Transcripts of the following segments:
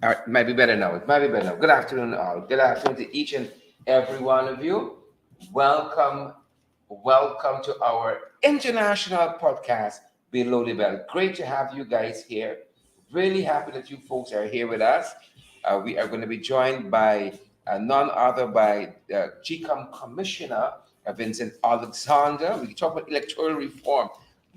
All right, might be better now. It might be better now. Good afternoon, all. Good afternoon to each and every one of you. Welcome, welcome to our international podcast, Below the Belt. Great to have you guys here. Really happy that you folks are here with us. We are going to be joined by none other by GCOM Commissioner Vincent Alexander. We talk about electoral reform.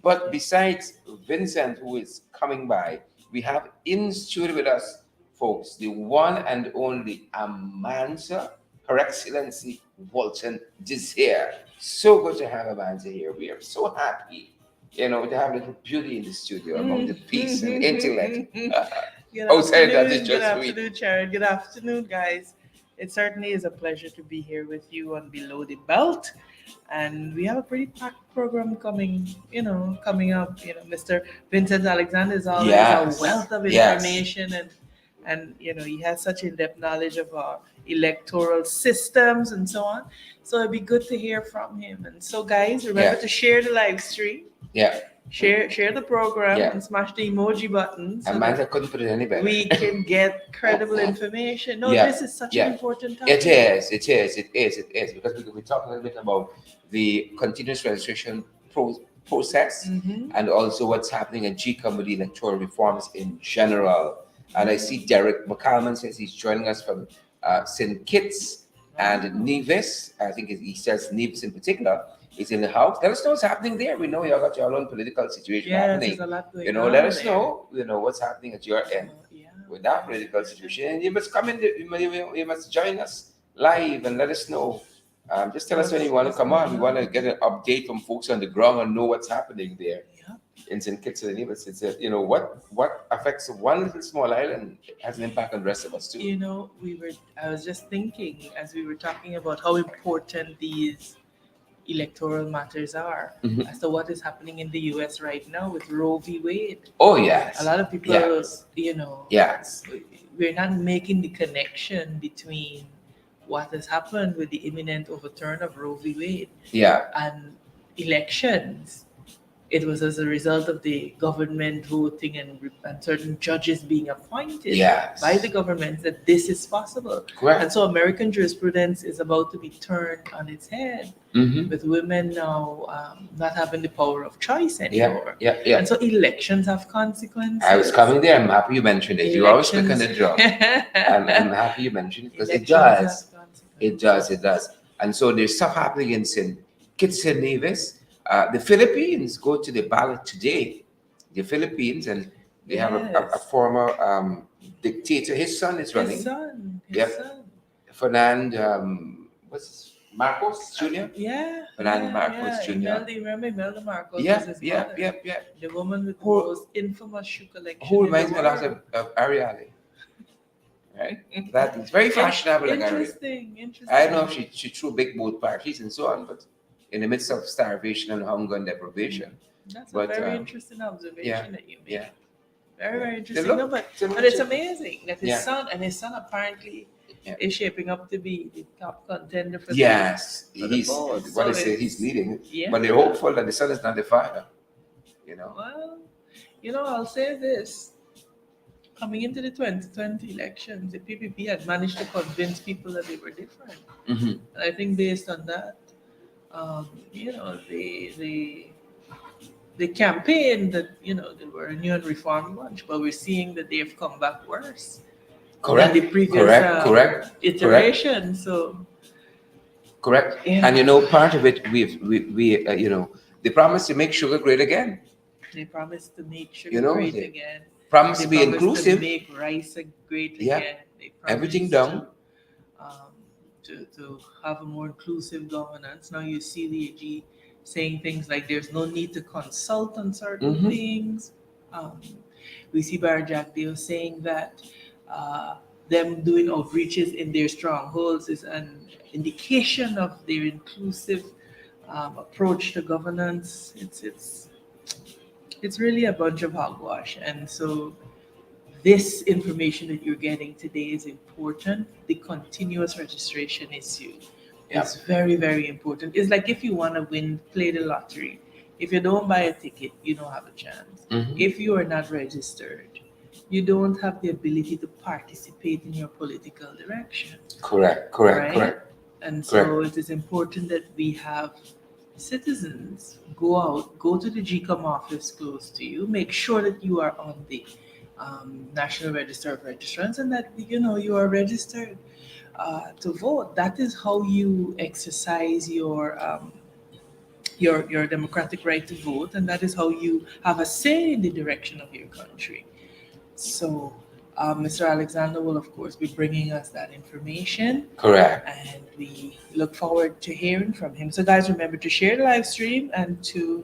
But besides Vincent, who is coming by, we have in studio with us, folks, the one and only Amanza, Her Excellency Walton Desire. So good to have Amanza here. We are so happy, to have a little beauty in the studio among the peace and intellect. Outside that is Good just sweet. afternoon, Sharon. Good afternoon, guys. It certainly is a pleasure to be here with you on Below the Belt. And we have a pretty packed program coming up. Mr. Vincent Alexander is always Yes. a wealth of Yes. information and he has such in-depth knowledge of our electoral systems and so on. So it'd be good to hear from him. And so guys, remember Yeah. to share the live stream. Yeah. Share the program Yeah. and smash the emoji button so Amanza that couldn't put it any better. we can get credible information. No, Yeah. this is such Yeah. an important topic. It is. Because we talk a little bit about the continuous registration process and also what's happening in GCOM with the electoral reforms in general. And I see Derek McCalman says he's joining us from St. Kitts and Nevis. I think he says Nevis in particular. He's in the house. Let us know what's happening there. We know you got your own political situation happening. There's a lot going on Let us there. know, what's happening at your end with that political situation. And you must come in, you must join us live and let us know. Just tell us when you want to come on. We want to get an update from folks on the ground and know what's happening there in St. Kitts and Nevis. It's what affects one little small island has an impact on the rest of us too. I was just thinking as we were talking about how important these electoral matters are as to what is happening in the US right now with Roe v. Wade. Oh yes. A lot of people, Yes. we're not making the connection between what has happened with the imminent overturn of Roe v. Wade and elections. It was as a result of the government voting and certain judges being appointed by the government that this is possible. Correct. And so American jurisprudence is about to be turned on its head with women now not having the power of choice anymore. Yeah. And so elections have consequences. I was coming there. I'm happy you mentioned it. You always click on the drum. I'm happy you mentioned it because it does. It does. And so there's stuff happening in St. Kitts and Nevis. The Philippines go to the ballot today. The Philippines, and they have a former dictator. His son is running. His son. Fernand, what's Marcos Jr.? Fernand Marcos Jr. Imelda Marcos was his mother. The woman with the most infamous shoe collection. Who reminds me a lot of Ariale. Right? That is very fashionable. Interesting. I don't know if she threw big boat parties and so on, but in the midst of starvation and hunger and deprivation. That's a very interesting observation that you made. Very, very interesting. But But it's amazing that his son apparently is shaping up to be the top contender for he's vote. what I say he's leading. Yeah. But they're hopeful that the son is not the father. Well, I'll say this. Coming into the 2020 elections, the PPP had managed to convince people that they were different. And I think based on that, the campaign that they were a new and reformed bunch, but we're seeing that they've come back worse than the previous iteration. So correct. And part of it we they promised to make sugar great again. They promised to make sugar great again. Promised to be inclusive. To make rice great again. They everything done. To have a more inclusive governance. Now you see the AG saying things like there's no need to consult on certain things. We see Barry Jackdale saying that them doing outreaches in their strongholds is an indication of their inclusive approach to governance. It's really a bunch of hogwash. And so this information that you're getting today is important. The continuous registration issue is very, very important. It's like if you want to play the lottery. If you don't buy a ticket, you don't have a chance. If you are not registered, you don't have the ability to participate in your political direction, Correct. right? And so it is important that we have citizens go out, go to the GCOM office close to you, make sure that you are on the National Register of Registrants and that you are registered to vote. That is how you exercise your democratic right to vote, and that is how you have a say in the direction of your country. So, Mr. Alexander will, of course, be bringing us that information, Correct. and we look forward to hearing from him. So, guys, remember to share the live stream and to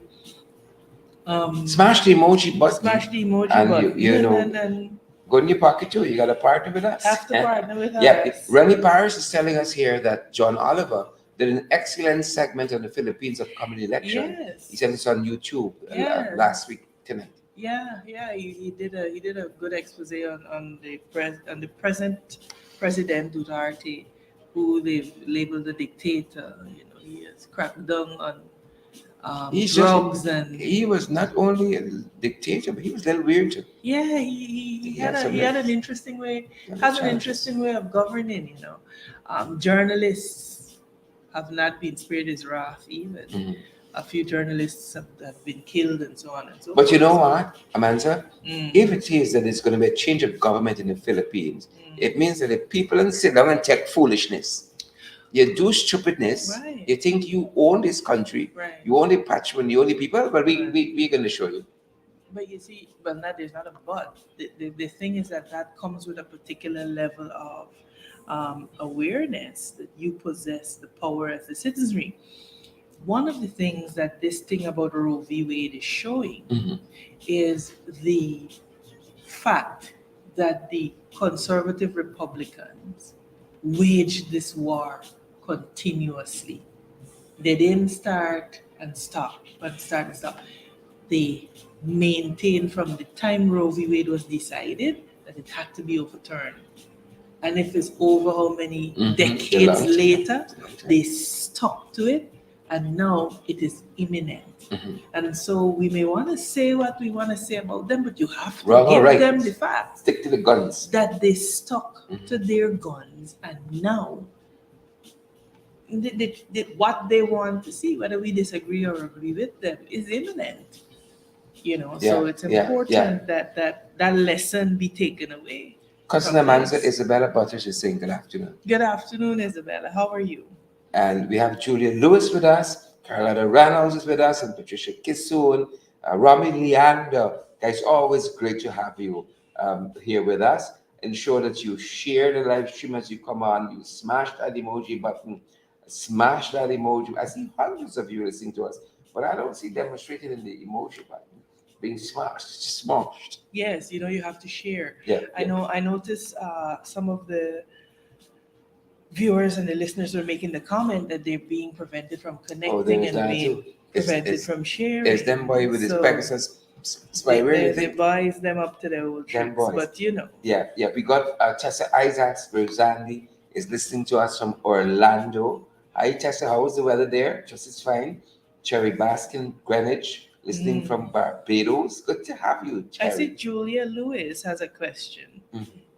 Smash the emoji button. smash the emoji and button. you know, and go in your pocket too. You got to partner with us. have to partner with Yeah, us. Rennie Paris is telling us here that John Oliver did an excellent segment on the Philippines upcoming election. Yes. He said it's on YouTube Yes. last week tonight. Yeah, he did a good expose on the present President Duterte, who they've labeled a dictator. He has cracked down on drugs and he was not only a dictator, but he was a little weird too. yeah, he had an interesting way of governing. Journalists have not been spared his wrath even. Mm-hmm. A few journalists have been killed and so on and so forth. But you know what, Amanda? Mm. If it is that it's going to be a change of government in the Philippines, it means that the people don't sit down and take foolishness. You do stupidness. Right. You think you own this country. Right. You own the patchwork, you own the people, but we're going to show you. But you see, there's not a but. The thing is that comes with a particular level of awareness that you possess the power as a citizenry. One of the things that this thing about Roe v. Wade is showing is the fact that the conservative Republicans waged this war continuously. They didn't start and stop. They maintained from the time Roe v. Wade was decided that it had to be overturned. And if it's over how many decades later, they stuck to it. And now it is imminent. And so we may want to say what we want to say about them, but you have to give them the facts. Stick to the guns. That they stuck to their guns, and now what they want to see, whether we disagree or agree with them, is imminent. So it's important that lesson be taken away. Cousin Amanda, Isabella Butters is saying good afternoon. Good afternoon, Isabella. How are you? And we have Julia Lewis with us, Carlotta Reynolds is with us, and Patricia Kissoon, Rami Leander. Guys, always great to have you here with us. Ensure that you share the live stream as you come on. You smash that emoji button, smash that emoji. I see hundreds of you listening to us, but I don't see demonstrated in the emoji button being smashed. Yes, you have to share. Yeah. I noticed some of the viewers and the listeners were making the comment that they're being prevented from connecting and being prevented from sharing. It's them boy with his Pegasus spyware. They buys them up to their old tricks, but Yeah. We got Tessa Isaacs Rosandy is listening to us from Orlando. Hi Tessa, how is the weather there? Just as fine. Cherry Baskin, Greenwich, listening from Barbados. Good to have you, Cherry. I see Julia Lewis has a question.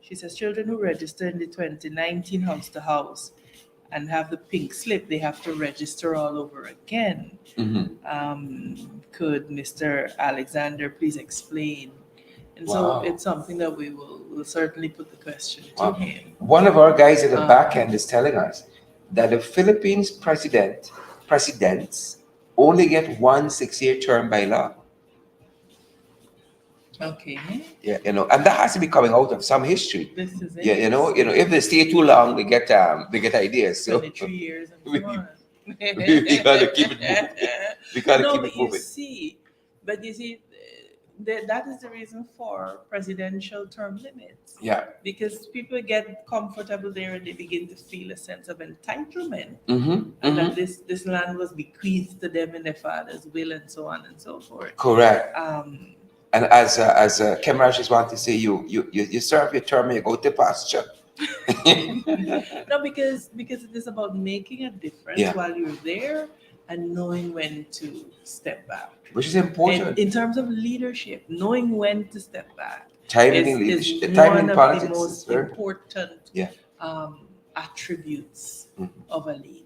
She says children who register in the 2019 house to house and have the pink slip, they have to register all over again. Could Mr. Alexander please explain? And so it's something that we'll certainly put the question to him. One of our guys at the back end is telling us that the Philippines presidents only get 1 6-year term by law. Okay. Yeah, and that has to be coming out of some history. This is it. Yeah, if they stay too long, they get ideas. So 23 years and so on. we gotta keep it moving. We gotta keep it moving. You see, that is the reason for presidential term limits. Yeah. Because people get comfortable there and they begin to feel a sense of entitlement. And that this land was bequeathed to them in their father's will and so on and so forth. Correct. And as Kemaraj just want to say, you serve your term and you go to pasture. No, because it is about making a difference while you're there and knowing when to step back. Which is important. In terms of leadership, knowing when to step back Timing in is leadership, timing one in of the politics is most very important. important Yeah. attributes Mhm. of a leader.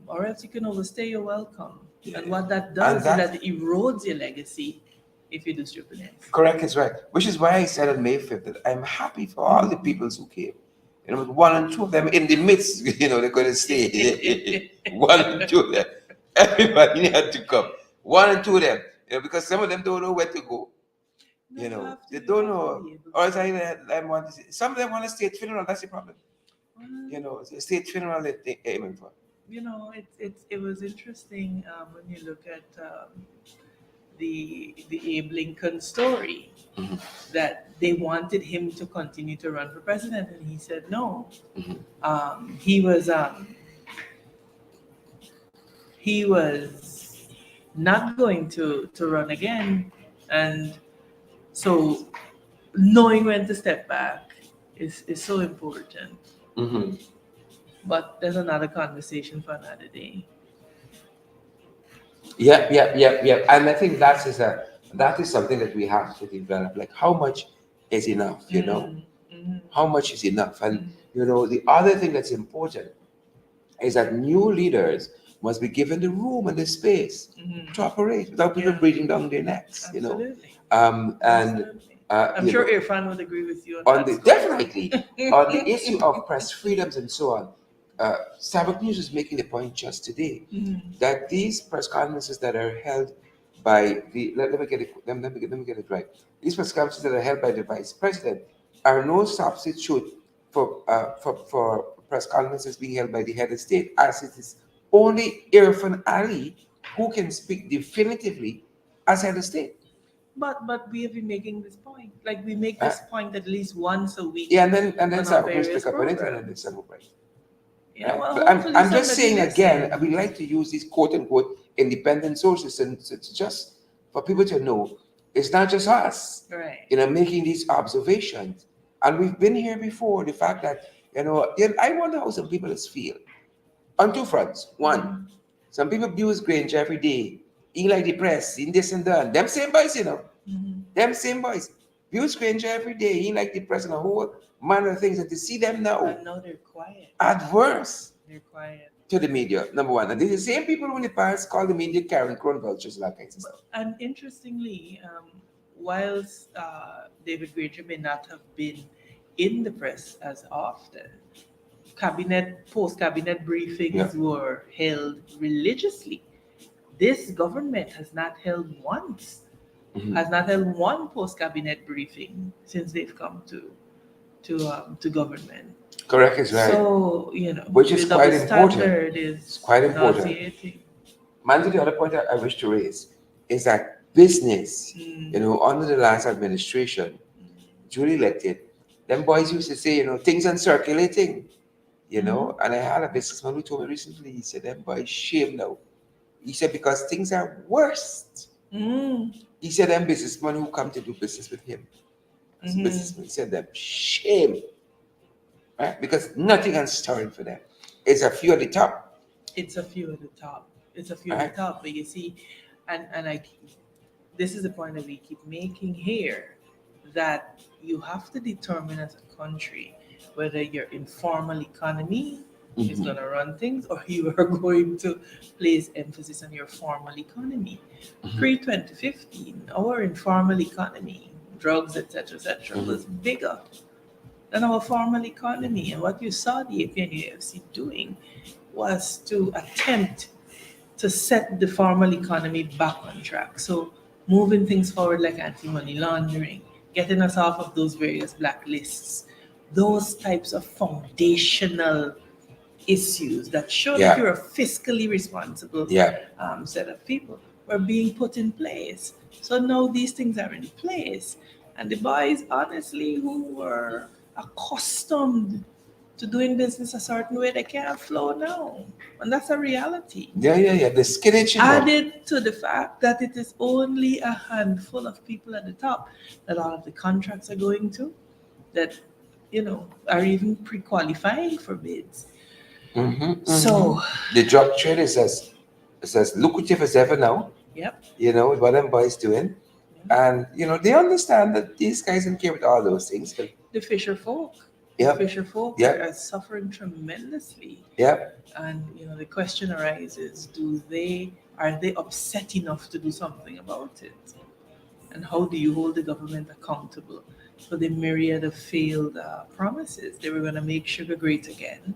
Or else you can overstay your welcome. Yeah, And yeah. what that And does is that that it erodes your legacy if you do stupidness. correct is right. Which is why I said on May 5th that I'm happy for all the peoples who came. With one and two of them in the midst, they're going to stay. One and two of them. Everybody had to come. One and two of them. Because some of them don't know where to go. No, They you don't have to know. be able Or to. as I want to say, some of them want a state funeral. That's the problem. Well, It's a state funeral that they're aiming for. it was interesting when you look at the Abe Lincoln story, Mhm. that they wanted him to continue to run for president, and he said no. Mhm. He was not going to run again, and so knowing when to step back is so important. Mm-hmm. But there's another conversation for another day. Yep. And I think that is something that we have to develop. Like how much is enough, Mm, How much is enough? And mm, the other thing that's important is that new leaders must be given the room and the space to mm. operate without people Yeah, breathing down their necks, absolutely. And Absolutely. uh, I'm you sure know, Irfan would agree with you on on that the score. definitely on the issue of press freedoms and so on. Sabbath News is making the point just today Mhm. that these press conferences that are held by the let me get it let me get it right. These press conferences that are held by the vice president are no substitute for press conferences being held by the head of state, as it is only Irfan Ali who can speak definitively as head of state. But we have been making this point. Like we make Uh, this point at least once a week yeah, and then on our Sabbath News various pick up on it and then they programs. send it right. Yeah, well, But I'm, hopefully I'm just somebody saying again, listen. we like to use these quote unquote independent sources, and it's just for people to know it's not just us, Right. making these observations. And we've been here before. The fact that, I wonder how some people feel on two fronts. One, Mhm. some people abuse Granger every day, he like the press, in this and that. Them same boys, Mhm. them same boys. Abuse Granger every day, he like the press and a whole manner of things. And to see them now And now they're quiet. adverse They're quiet. to the media, number one. And these are the same people who in the past called the media Karen Crown vultures and that kind of stuff. And interestingly, whilst David Granger may not have been in the press as often, post-cabinet briefings Yeah. were held religiously. This government Mhm. has not held one post-cabinet briefing since they've come to government. Correct is right. So Which the is double quite important. standard It's is quite important. nauseating. Man, the other point I wish to raise is that business, Mm, under the last administration, duly elected, them boys used to say, things uncirculating, Mhm. and I had a businessman who told me recently, he said, them boys shame now. He said, because things are worse. mm, He said, them businessmen who come to do business with him, as a mhm. businessman, he said, them shame, right? Because nothing is stirring for them. It's a few at the top, It's a few at the top. It's a few at right? the top, but you see, and this is the point that we keep making here, that you have to determine as a country whether your informal economy is Mhm. going to run things, or you are going to place emphasis on your formal economy. Mhm. Pre 2015, our informal economy, drugs, etc., Mhm. was bigger than our formal economy. And what you saw the APNUFC doing was to attempt to set the formal economy back on track. So moving things forward like anti-money laundering, getting us off of those various blacklists, those types of foundational issues that show that Yeah, you're a fiscally responsible yeah. set of people were being put in place. So now these things are in place. And the boys, honestly, who were accustomed to doing business a certain way, they can't flow now. And that's a reality. Yeah. The skinny chin up. Added to the fact that it is only a handful of people at the top that all of the contracts are going to, that, are even pre qualifying for bids. So, The drug trade is as lucrative as ever now. yep, What them boys doing. And they understand that these guys don't care with all those things. But The fisher folk. yep, Fisher folk yep, are suffering tremendously. yep. And the question arises, are they upset enough to do something about it? And how do you hold the government accountable for the myriad of failed promises? They were going to make sugar great again.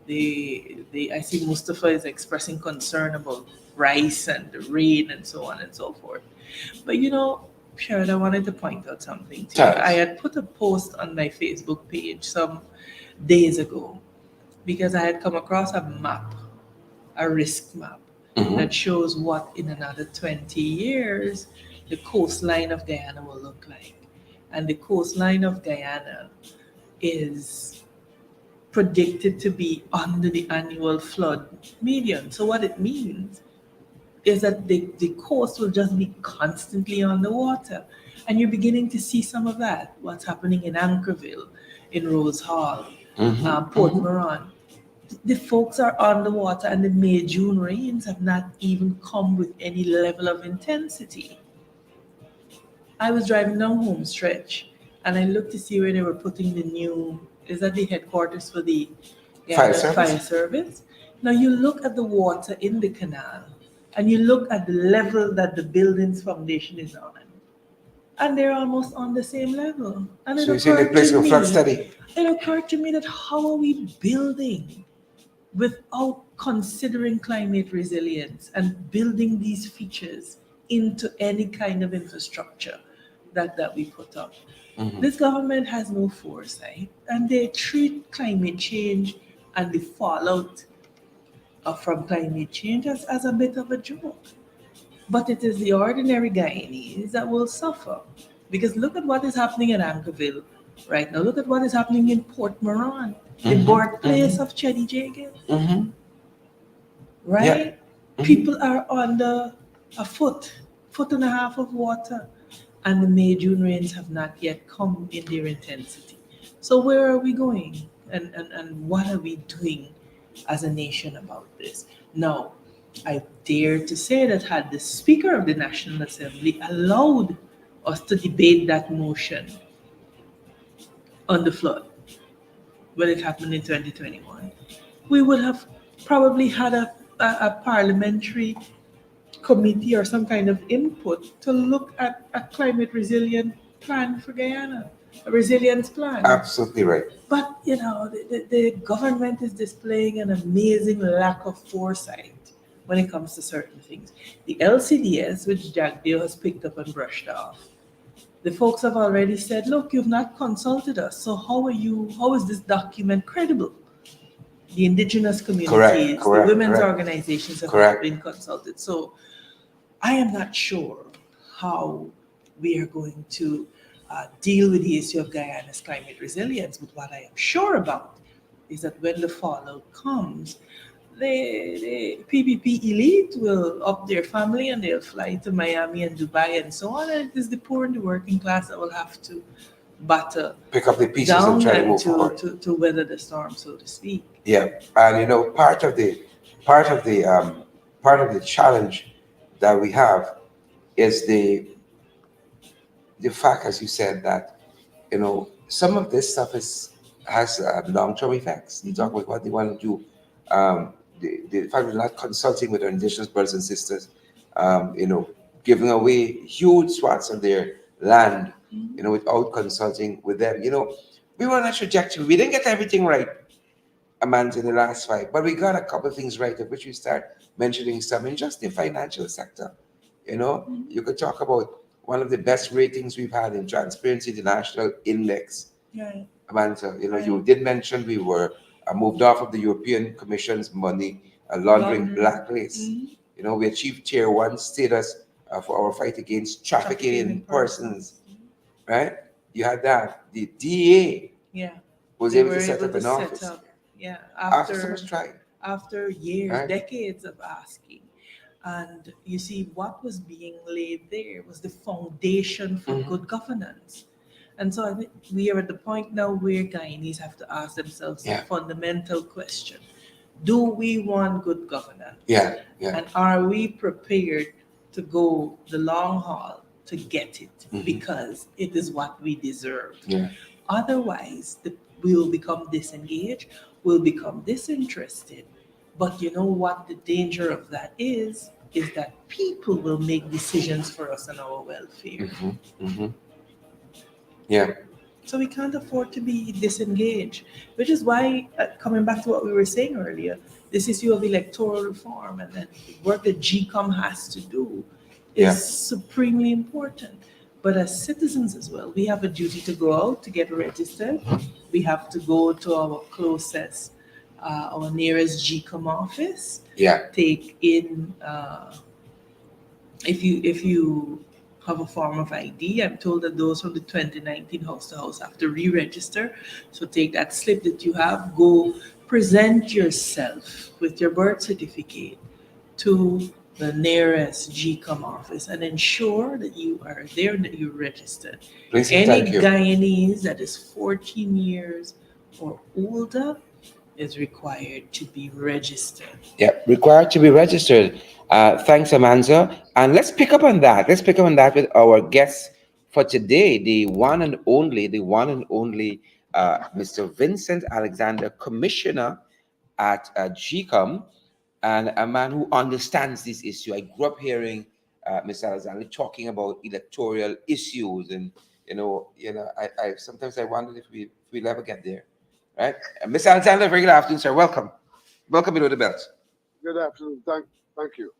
I see Mustafa is expressing concern about rice and the rain and so on and so forth. But Sharon, I wanted to point out something to you. Tell I us. had put a post on my Facebook page some days ago because I had come across a map, a risk map, Hmm. that shows what in another 20 years the coastline of Guyana will look like. And the coastline of Guyana is predicted to be under the annual flood median. So, what it means is that the coast will just be constantly underwater. And you're beginning to see some of that. What's happening in Anchorville, in Rose Hall, Hmm. Port Hmm. Moran. The folks are underwater, and the May June rains have not even come with any level of intensity. I was driving down home stretch and I looked to see where they were putting the new, is that the headquarters for the Fire Guyana service. Fire Service? Now you look at the water in the canal and you look at the level that the building's foundation is on, and they're almost on the same level. And So you're saying the place will flood steady? it occurred to me that how are we building without considering climate resilience and building these features into any kind of infrastructure that we put up? Hmm. This government has no foresight and they treat climate change and the fallout from climate change as a bit of a joke. But it is the ordinary Guyanese that will suffer. Because look at what is happening in Anchorville right now. Look at what is happening in Port Moran, the Hmm. birthplace Hmm. of Chetty Jagan, Hmm. Yeah. right? Hmm. People are under a foot and a half of water, and the May June rains have not yet come in their intensity. So where are we going? And what are we doing as a nation about this? Now, I dare to say that had the Speaker of the National Assembly allowed us to debate that motion on the flood when it happened in 2021, we would have probably had a parliamentary committee or some kind of input to look at a climate resilient plan for Guyana, a resilience plan. Absolutely right. But the government is displaying an amazing lack of foresight when it comes to certain things. The LCDS, which Jack Deal has picked up and brushed off, the folks have already said, look, you've not consulted us. So how is this document credible? The indigenous Correct. communities, the Correct. women's Correct. organizations have not Correct. been consulted. So I am not sure how we are going to deal with the issue of Guyana's climate resilience. But what I am sure about is that when the fallout comes, the PPP elite will up their family and they'll fly to Miami and Dubai and so on. And it is the poor and the working class that will have to batter Pick up the pieces and down try to and move forward. to weather the storm, so to speak. Yeah, and part of the part of the challenge that we have is the fact, as you said, that some of this stuff is has long-term effects. You talk about what they want to do. The fact we're not consulting with our indigenous brothers and sisters, um, you know, giving away huge swaths of their land, Mhm. without consulting with them. We were on a trajectory. We didn't get everything right, Amanda, in the last five, but we got a couple of things right, of which we start mentioning some in just the financial sector. You could talk about one of the best ratings we've had in Transparency International Index. Right, Amanda, you right. did mention we were moved off of the European Commission's money laundering Laundering. blacklist. Mhm. We achieved tier one status for our fight against trafficking Trafficking in in persons, persons. right? You had that. The DA Yeah, was they able were to set able up to an set office up. Yeah, after so much trying, after years, right? decades of asking. And you see, what was being laid there was the foundation for Mhm. good governance. And so I think we are at the point now where Guyanese have to ask themselves the Yeah, fundamental question: do we want good governance? yeah, yeah. And are we prepared to go the long haul to get it Mhm. because it is what we deserve. Yeah. Otherwise, we will become disengaged, we'll become disinterested. But you know what the danger of that is that people will make decisions for us on our welfare. Hmm. Hmm. Yeah. So we can't afford to be disengaged, which is why, coming back to what we were saying earlier, this issue of electoral reform and then the work that GCOM has to do is Yeah. supremely important. But as citizens as well, we have a duty to go out to get registered. We have to go to our closest, our nearest GCOM office, Yeah. take in if you have a form of ID. I'm told that those from the 2019 house to house have to re-register. So take that slip that you have, go present yourself with your birth certificate to the nearest GCOM office and ensure that you are there and that you're registered. Listen, Any thank you. Guyanese that is 14 years or older is required to be registered. Yeah, required to be registered. Thanks, Amanda. And let's pick up on that. Let's pick up on that with our guest for today, the one and only Mr. Vincent Alexander, Commissioner at GCOM, and a man who understands this issue. I grew up hearing Mr. Alexander talking about electoral issues, and I sometimes I wondered if we'll ever get there, right? Mr. Alexander, very good afternoon, sir. Welcome, welcome below the belt. Good afternoon. Thank you.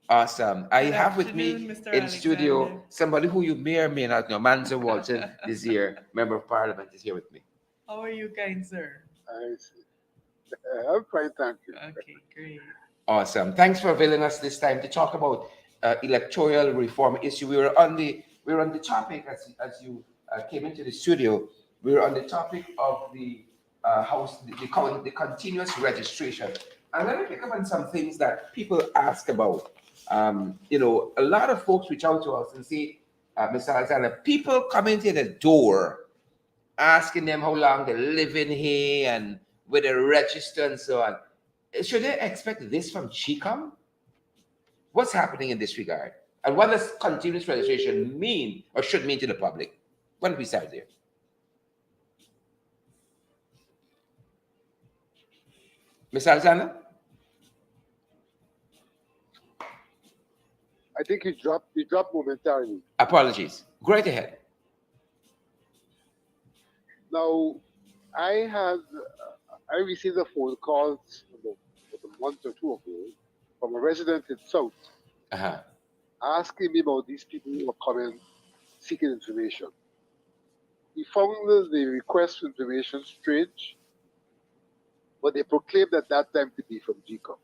Awesome. I Good have with afternoon, me Mr. in Alexander. studio somebody who you may or may not know, Manzo Walton, this year, Member of Parliament, is here with me. How are you, kind sir? I see. I'm fine, thank you. Okay, great. Awesome. Thanks for availing us this time to talk about electoral reform issue. We were on the topic as you came into the studio. We were on the topic of the house the continuous registration. And let me pick up on some things that people ask about. A lot of folks reach out to us and say, Mr. Alexander, people come into the door asking them how long they live in here and where they register and so on. Should they expect this from GCOM? What's happening in this regard? And what does continuous registration mean or should mean to the public? What do we start there? Mr. Alexander? I think you dropped momentarily. Apologies. Go right ahead. Now, I received a phone call about a month or two ago from a resident in South Uh-huh. asking me about these people who are coming seeking information. He found the request for information strange, but they proclaimed at that time to be from GCOM.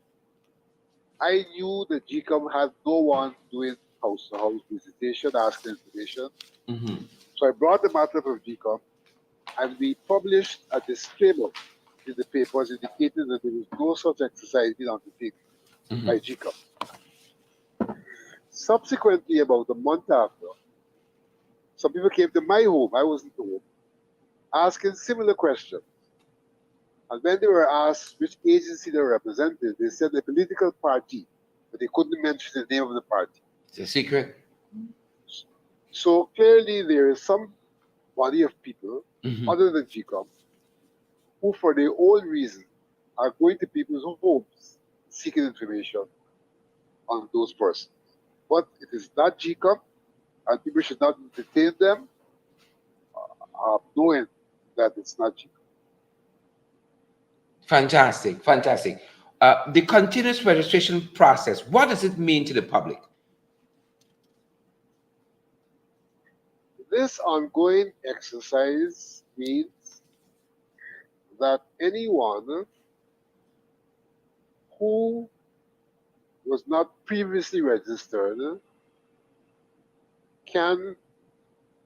I knew that GCOM had no one doing house to house visitation, asking information. Mm-hmm. So I brought the matter from GCOM and we published a disclaimer in the papers indicating that there was no such exercise being undertaken Mm-hmm. by GCOM. Subsequently, about a month after, some people came to my home, I wasn't home, asking similar questions. And when they were asked which agency they represented, they said a political party, but they couldn't mention the name of the party. It's a secret. So clearly, there is some body of people, Mm-hmm. other than GCOM, who, for their own reason, are going to people's homes seeking information on those persons. But it is not GCOM, and people should not entertain them, knowing that it's not GCOM. Fantastic. Fantastic. The continuous registration process, what does it mean to the public? This ongoing exercise means that anyone who was not previously registered can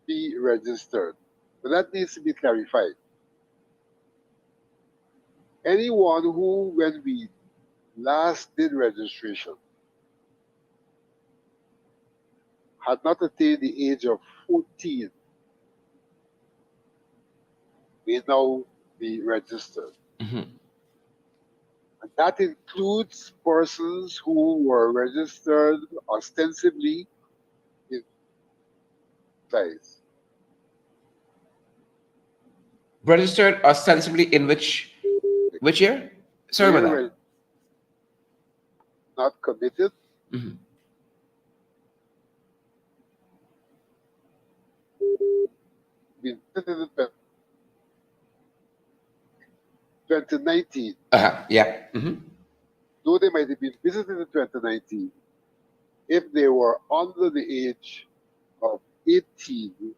be registered. But that needs to be clarified. Anyone who, when we last did registration, had not attained the age of 14 may now be registered. Mm-hmm. And that includes persons who were registered ostensibly in advertised. Registered ostensibly in which year? Sorry They about were that. not committed, Mhm. been visited in 2019. Yeah. Hmm. Though they might have been visited in 2019, if they were under the age of 18,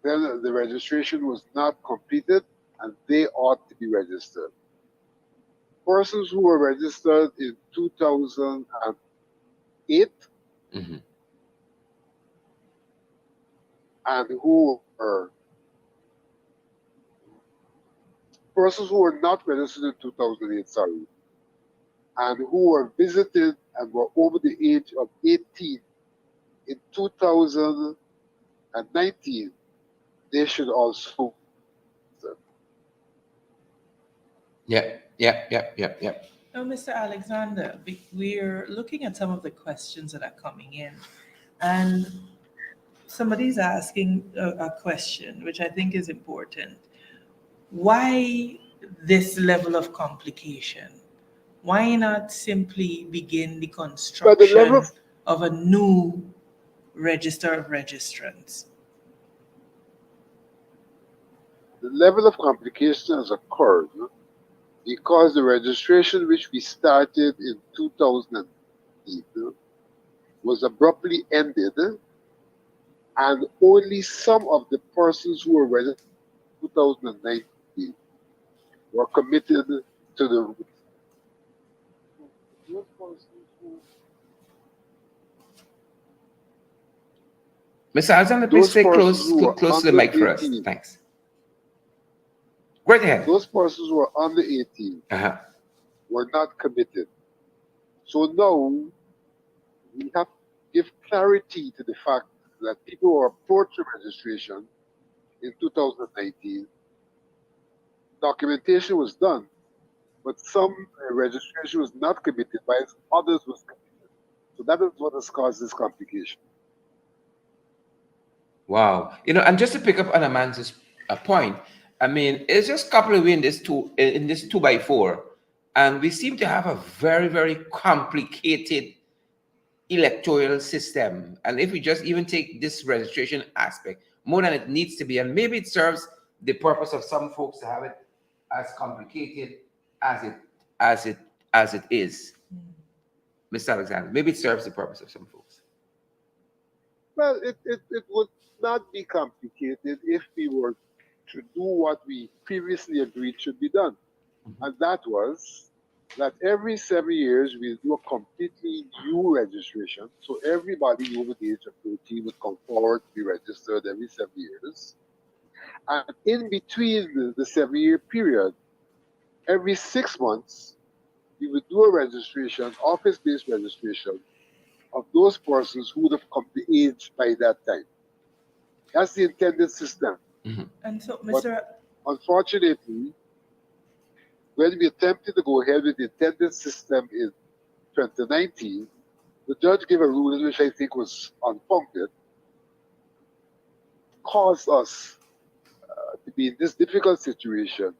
then the registration was not completed and they ought to be registered. Persons who were registered in 2008 Hmm. and who were persons who were not registered in 2008, sorry, and who were visited and were over the age of 18 in 2019, they should also. Yeah. Yeah. Yeah. Yeah. Yeah. Now, Mr. Alexander, we're looking at some of the questions that are coming in, and somebody's asking a question which I think is important. Why this level of complication? Why not simply begin the But the level construction of a new register of registrants? of complication has occurred because the registration which we started in 2008 was abruptly ended, and only some of the persons who were registered in 2019 were committed to the. Those persons who Mr. Alexander, please those stay persons close who were close to the under mic for us. 18, Thanks. Right ahead. those persons who were under 18 Uh-huh. were not committed. So now we have to give clarity to the fact that people who approached registration in 2019, documentation was done, but some registration was not committed, while others was committed. So that is what has caused this complication. Wow. And just to pick up on Amanda's point, I mean, it's just a couple of in this 2x4, and we seem to have a very, very complicated electoral system. And if we just even take this registration aspect more than it needs to be, and maybe it serves the purpose of some folks to have it as complicated as it as it as it is, Mr. Alexander. Maybe it serves the purpose of some folks. Well, it would not be complicated if we were to do what we previously agreed should be done. And that was that every 7 years we do a completely new registration. So everybody over the age of 13 would come forward to be registered every 7 years. And in between the 7 year period, every 6 months, we would do a registration, office based registration, of those persons who would have come to age by that time. That's the intended system. Mhm. And so, But Mr. unfortunately, when we attempted to go ahead with the intended system in 2019, the judge gave a ruling which I think was unfounded, caused us to be in this difficult situation,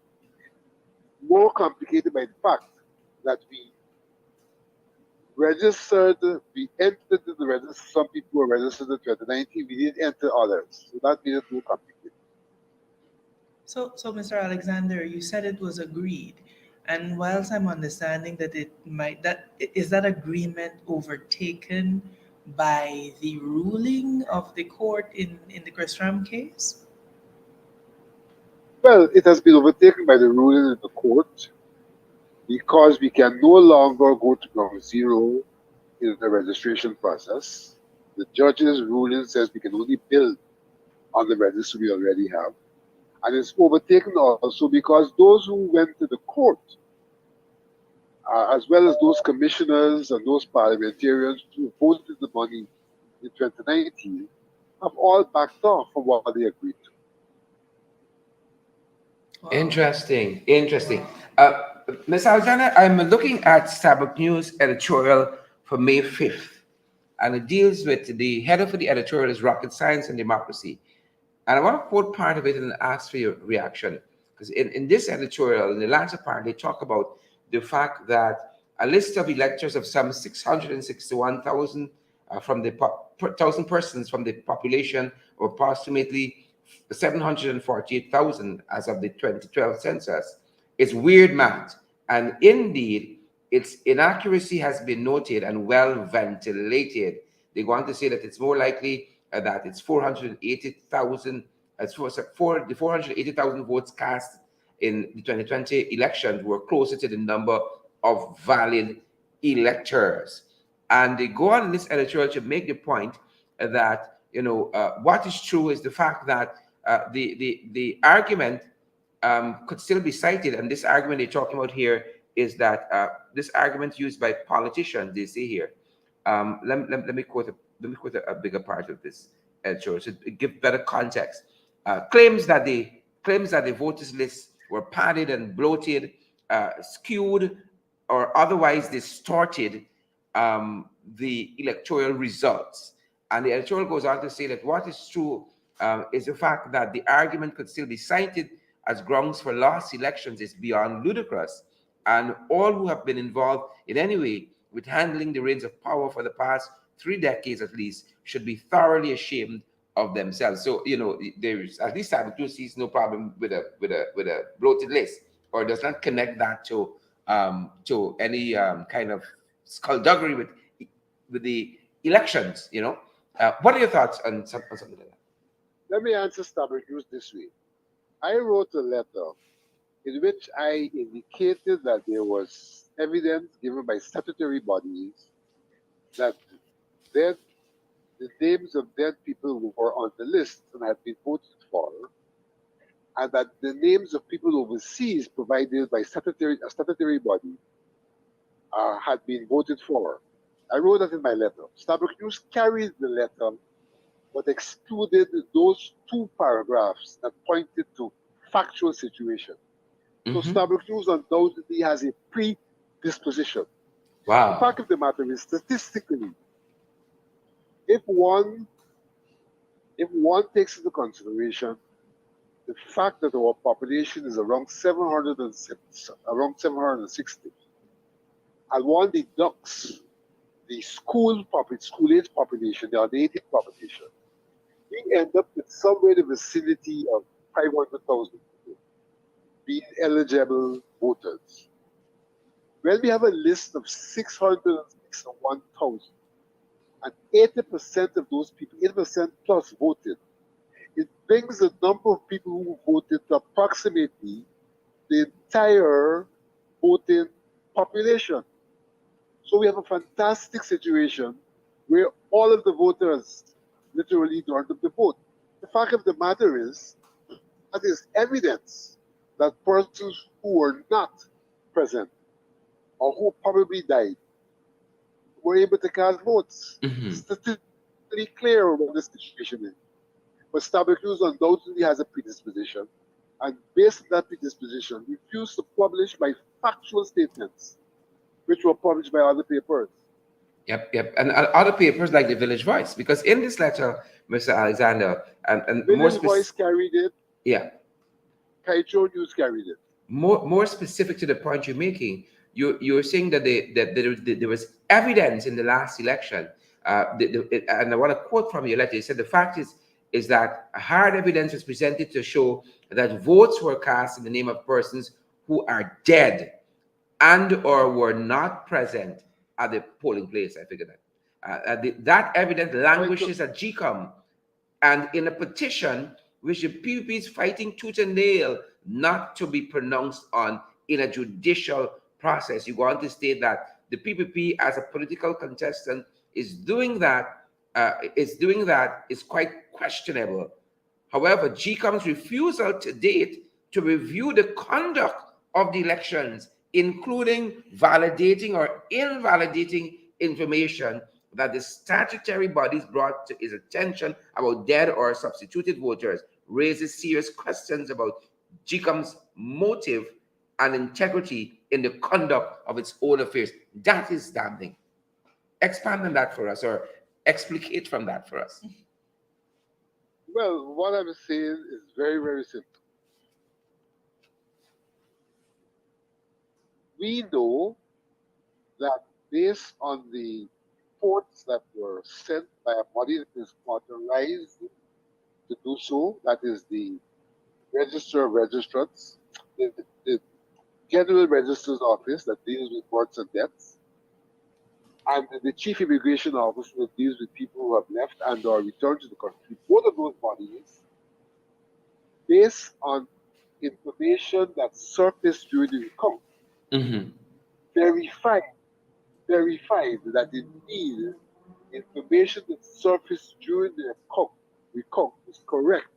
more complicated by the fact that we registered, we entered into the register, some people were registered in 2019, we didn't enter others. So that made it more complicated. So, Mr. Alexander, you said it was agreed, and whilst I'm understanding that it might that is that agreement overtaken by the ruling of the court in the Grestram case? Well, it has been overtaken by the ruling in the court because we can no longer go to ground zero in the registration process. The judge's ruling says we can only build on the register we already have. And it's overtaken also because those who went to the court, as well as those commissioners and those parliamentarians who voted the money in 2019, have all backed off from what they agreed to. Wow. Interesting. Interesting. Ms. Alexander, I'm looking at Starbuck News editorial for May 5th. and it deals with the head of the editorial is rocket science and democracy. And I want to quote part of it and ask for your reaction. Because in this editorial, in the latter part, they talk about the fact that a list of electors of some 661,000 from the thousand persons from the population, or approximately 748,000 as of the 2012 census, is weird math. And indeed, its inaccuracy has been noted and well ventilated. They want to say that it's more likely that it's 480,000, the 480,000 votes cast in the 2020 elections were closer to the number of valid electors. And they go on in this editorial to make the point that, what is true is the fact that the argument could still be cited. And this argument they're talking about here is that this argument used by politicians, they say here, let me quote a bigger part of this editorial to give better context. Claims that the voters list were padded and bloated, skewed, or otherwise distorted the electoral results. And the editorial goes on to say that what is true is the fact that the argument could still be cited as grounds for lost elections is beyond ludicrous. And all who have been involved in any way with handling the reins of power for the past 3 decades at least should be thoroughly ashamed of themselves. So, there's at least Sabbath sees no problem with a bloated list, or does not connect that to any kind of skullduggery with the elections. What are your thoughts on something like that? Let me answer Starbuck News this way. I wrote a letter in which I indicated that there was evidence given by statutory bodies that the names of dead people who were on the list and had been voted for, and that the names of people overseas provided by a statutory body had been voted for. I wrote that in my letter. Starbuck News carried the letter but excluded those 2 paragraphs that pointed to factual situation. So Starbuck News undoubtedly has a predisposition. Wow. The fact of the matter is, statistically, if one takes into consideration the fact that our population is around 760, and one deducts the school-age population, the unaided population, we end up with somewhere in the vicinity of 500,000 people being eligible voters. When we have a list of 661,000, and 80% of those people, 80% plus voted, it brings the number of people who voted to approximately the entire voting population. So we have a fantastic situation where all of the voters literally turned up the vote. The fact of the matter is, that is evidence that persons who were not present or who probably died were able to cast votes. Statistically clear what the situation is. But Starbuck News undoubtedly has a predisposition, and based on that predisposition, refused to publish my factual statements, which were published by other papers. Yep. And other papers like the Village Voice, because in this letter, Mr. Alexander, and Village Voice carried it. Yeah. Kaito News carried it. More specific to the point you're making, you're saying that there was evidence in the last election, and I want to quote from your letter. You said the fact is that hard evidence was presented to show that votes were cast in the name of persons who are dead and or were not present at the polling place. I figured that that evidence languishes at GCOM, and in a petition which the PPP is fighting tooth and nail not to be pronounced on in a judicial process. You want to state that the PPP, as a political contestant, is doing that is quite questionable. However, GCOM's refusal to date to review the conduct of the elections, including validating or invalidating information that the statutory bodies brought to his attention about dead or substituted voters, raises serious questions about GCOM's motive and integrity in the conduct of its own affairs. That is damning. Expand on that for us, or Explicate from that for us. Well, what I'm saying is very, very simple. We know that based on the reports that were sent by a body that is authorized to do so, that is the Register of Registrants, the General Register's Office that deals with births and deaths, and the Chief Immigration Officer that deals with people who have left and or returned to the country. Both of those bodies, based on information that surfaced during the recount, Mm-hmm. verified verified that indeed information that surfaced during the recount is correct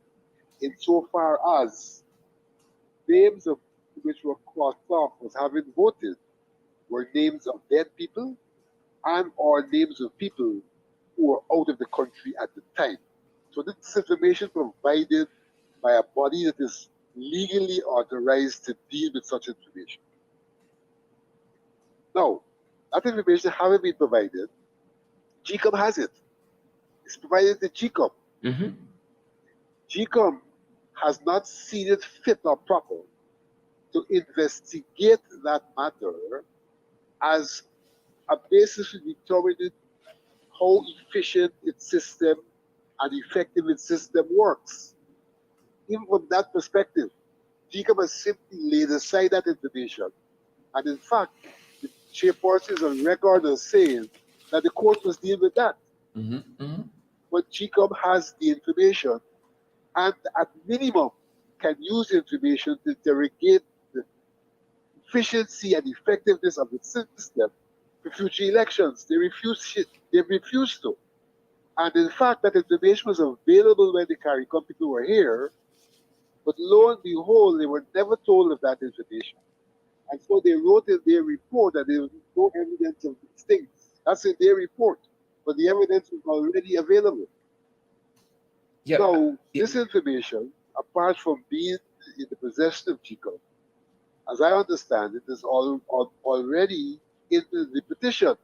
insofar as names of which were crossed off as having voted were names of dead people and or names of people who were out of the country at the time. So this is information provided by a body that is legally authorized to deal with such information. Now, that information having been provided, GCOM has it. It's provided to GCOM. Mm-hmm. GCOM has not seen it fit or proper to investigate that matter as a basis for determining how efficient its system and effective its system works. Even from that perspective, GCOM has simply laid aside that information. And in fact, the chairperson is on record as saying that the court was dealing with that. Mm-hmm. Mm-hmm. But GCOM has the information and at minimum can use information to interrogate the efficiency and effectiveness of the system for future elections. They refused to. And in fact, that information was available when the CARICOM people were here, but lo and behold, they were never told of that information. And so they wrote in their report that there was no evidence of these things. That's in their report, but the evidence was already available. Yeah. Now, this information, apart from being in the possession of GCOM, as I understand it, is already in the petition.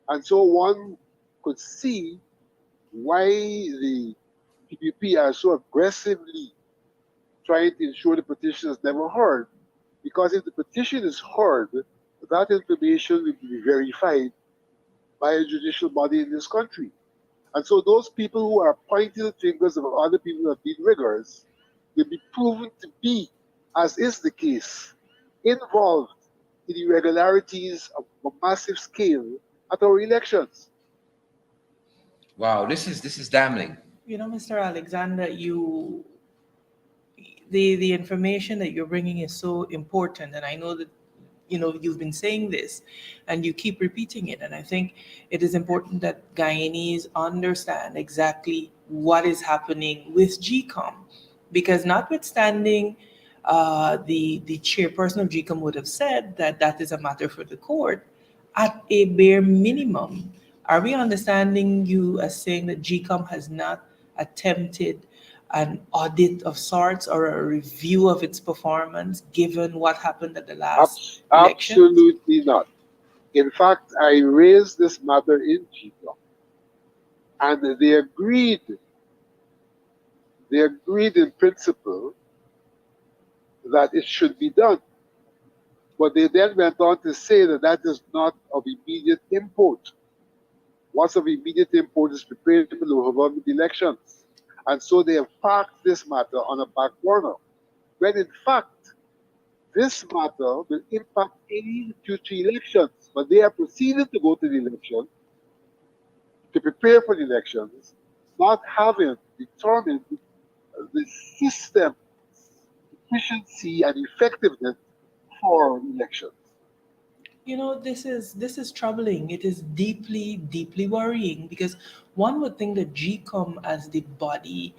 And so one could see why the PPP are so aggressively trying to ensure the petition is never heard. Because if the petition is heard, that information will be verified by a judicial body in this country. And so those people who are pointing the fingers of other people who have been riggers will be proven to be, as is the case, involved in irregularities of a massive scale at our elections. Wow, this is damning. You know, Mr. Alexander, the information that you're bringing is so important, and I know that you've been saying this and you keep repeating it, and I think it is important that Guyanese understand exactly what is happening with GCOM, because notwithstanding the chairperson of GCOM would have said that that is a matter for the court, at a bare minimum, are we understanding you as saying that GCOM has not attempted an audit of sorts or a review of its performance given what happened at the last elections? Absolutely not. In fact, I raised this matter in GCOM, and they agreed in principle that it should be done. But they then went on to say that that is not of immediate import. What's of immediate import is preparing for the elections. And so they have parked this matter on a back burner. When in fact, this matter will impact any future elections. But they are proceeding to go to the election, to prepare for the elections, not having determined the system efficiency and effectiveness for elections. This is troubling. It is deeply, deeply worrying, because one would think that GCOM as the body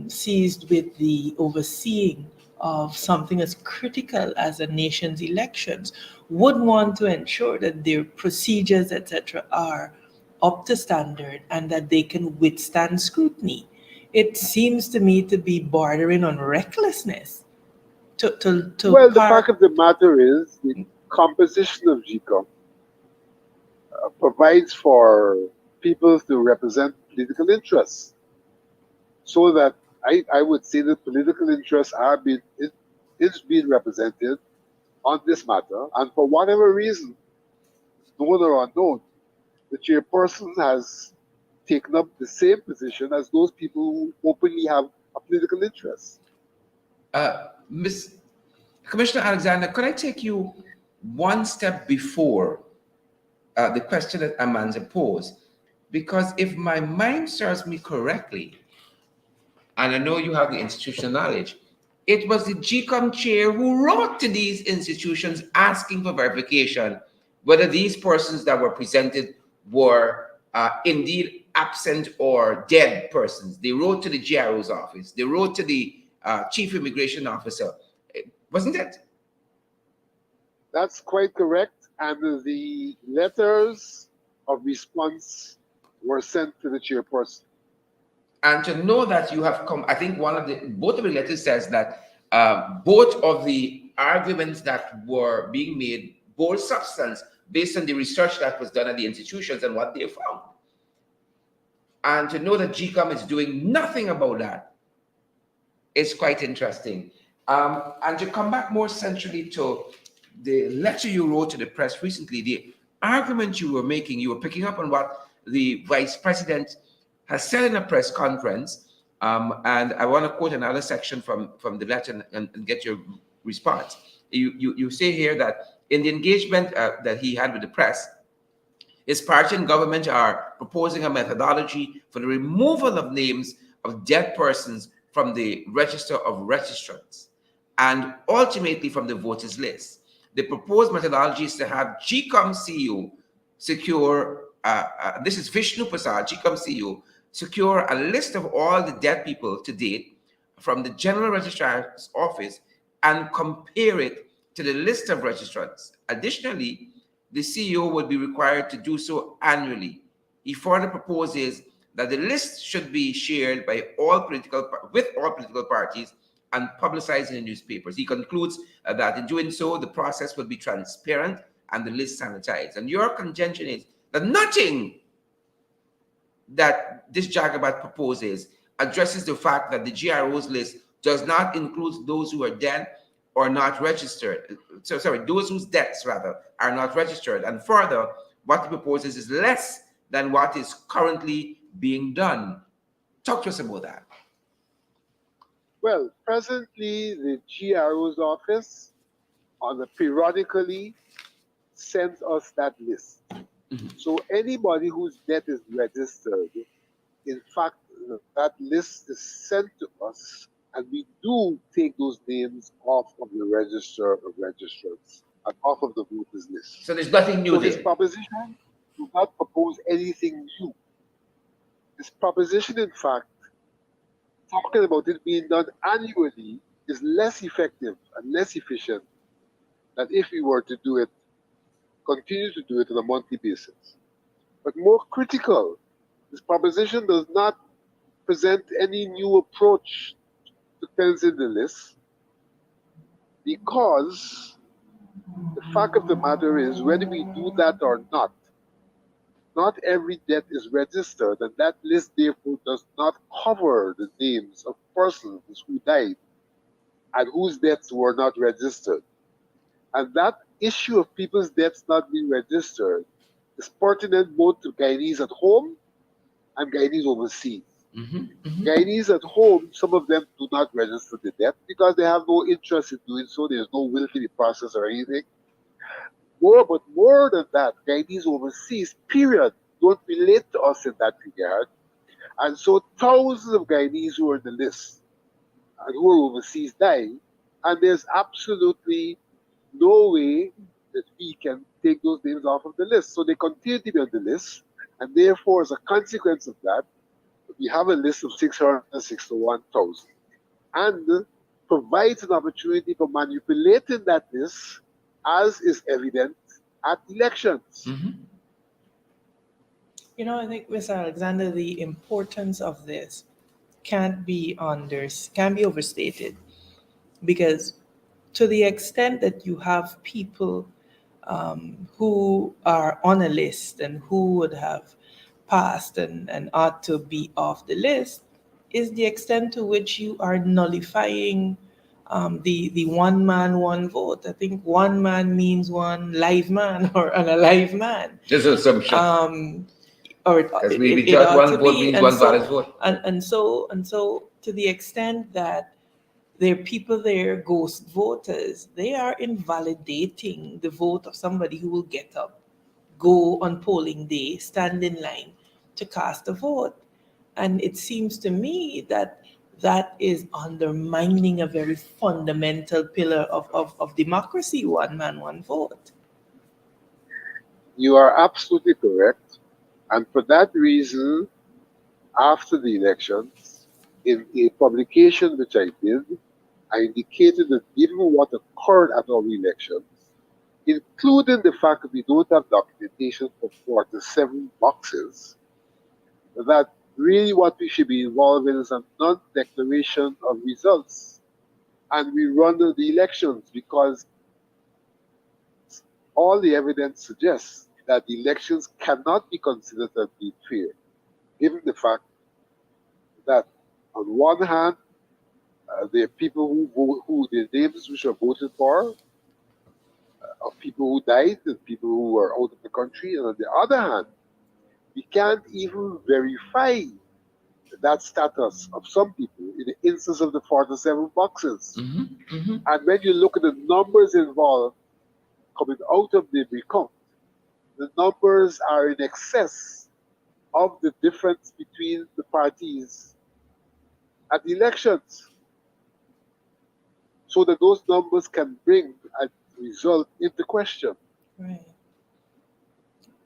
seized with the overseeing of something as critical as a nation's elections would want to ensure that their procedures, etc., are up to standard and that they can withstand scrutiny. It seems to me to be bordering on recklessness to Well, the fact par. of the matter is the composition of GCOM provides for people to represent political interests. So that I would say that political interests is being represented on this matter, and for whatever reason, known or unknown, the chairperson has taken up the same position as those people who openly have a political interest. Miss Commissioner Alexander, could I take you one step before the question that Amanda posed? Because if my mind serves me correctly, and I know you have the institutional knowledge, it was the GCOM chair who wrote to these institutions asking for verification whether these persons that were presented were indeed absent or dead persons. They wrote to the GRO's office. They wrote to the chief immigration officer. Wasn't it? That's quite correct. And the letters of response were sent to the chairperson. And to know that you have come, I think both of the letters says that both of the arguments that were being made bore substance based on the research that was done at the institutions and what they found. And to know that GCOM is doing nothing about that is quite interesting. And to come back more centrally to the letter you wrote to the press recently, the argument you were making, you were picking up on what the vice president has said in a press conference. And I want to quote another section from the letter and get your response. You say here that in the engagement that he had with the press, his party and government are proposing a methodology for the removal of names of dead persons from the register of registrants and ultimately from the voters list. The proposed methodology is to have GCOM CEO secure, this is Vishnu Prasad, GCOM CEO, secure a list of all the dead people to date from the General Registrar's Office and compare it to the list of registrants. Additionally, the CEO would be required to do so annually. He further proposes that the list should be shared with all political parties and publicized in the newspapers. He concludes that in doing so, the process will be transparent and the list sanitized. And your contention is that nothing that this Jagabat proposes addresses the fact that the GRO's list does not include those who are dead or not registered. So sorry, those whose deaths rather are not registered. And further, what he proposes is less than what is currently being done. Talk to us about that. Well, presently the GRO's office periodically sends us that list. Mm-hmm. So anybody whose death is registered, in fact, that list is sent to us, and we do take those names off of the register of registrants and off of the voters list. So there's nothing new there. This proposition does not propose anything new. This proposition, in fact, talking about it being done annually is less effective and less efficient than if we were to do it, continue to do it on a monthly basis. But more critical, this proposition does not present any new approach to cleansing the list, because the fact of the matter is, whether we do that or not every death is registered, and that list therefore does not cover the names of persons who died and whose deaths were not registered. And that issue of people's deaths not being registered is pertinent both to Guyanese at home and Guyanese overseas. Mm-hmm. Mm-hmm. Guyanese at home, some of them do not register the death because they have no interest in doing so. There's no will to the process or anything. But more than that, Guyanese overseas, period, don't relate to us in that regard. And so thousands of Guyanese who are on the list and who are overseas die, and there's absolutely no way that we can take those names off of the list. So they continue to be on the list, and therefore, as a consequence of that, we have a list of 661,000, and provides an opportunity for manipulating that list, as is evident at elections. Mm-hmm. I think, Mr. Alexander, the importance of this can't be overstated, because to the extent that you have people who are on a list and who would have passed and ought to be off the list is the extent to which you are nullifying the one man, one vote. I think one man means one live man or an alive man. Just an assumption. Or Because we it thought ought one to vote be, means one valid vote. and so to the extent that there are people there, ghost voters, they are invalidating the vote of somebody who will get up, go on polling day, stand in line to cast a vote. And it seems to me that that is undermining a very fundamental pillar of democracy, one man, one vote. You are absolutely correct. And for that reason, after the elections, in a publication which I did, I indicated that given what occurred at our elections, including the fact that we don't have documentation for 47 boxes, that really what we should be involved in is a non-declaration of results. And we run the elections because all the evidence suggests that the elections cannot be considered as being fair, given the fact that on one hand, there are people who their names which are voted for, of people who died and people who were out of the country, and on the other hand, we can't even verify that status of some people in the instance of the 47 boxes. And when you look at the numbers involved coming out of the recount, the numbers are in excess of the difference between the parties at the elections. So that those numbers can bring a result into question. Right.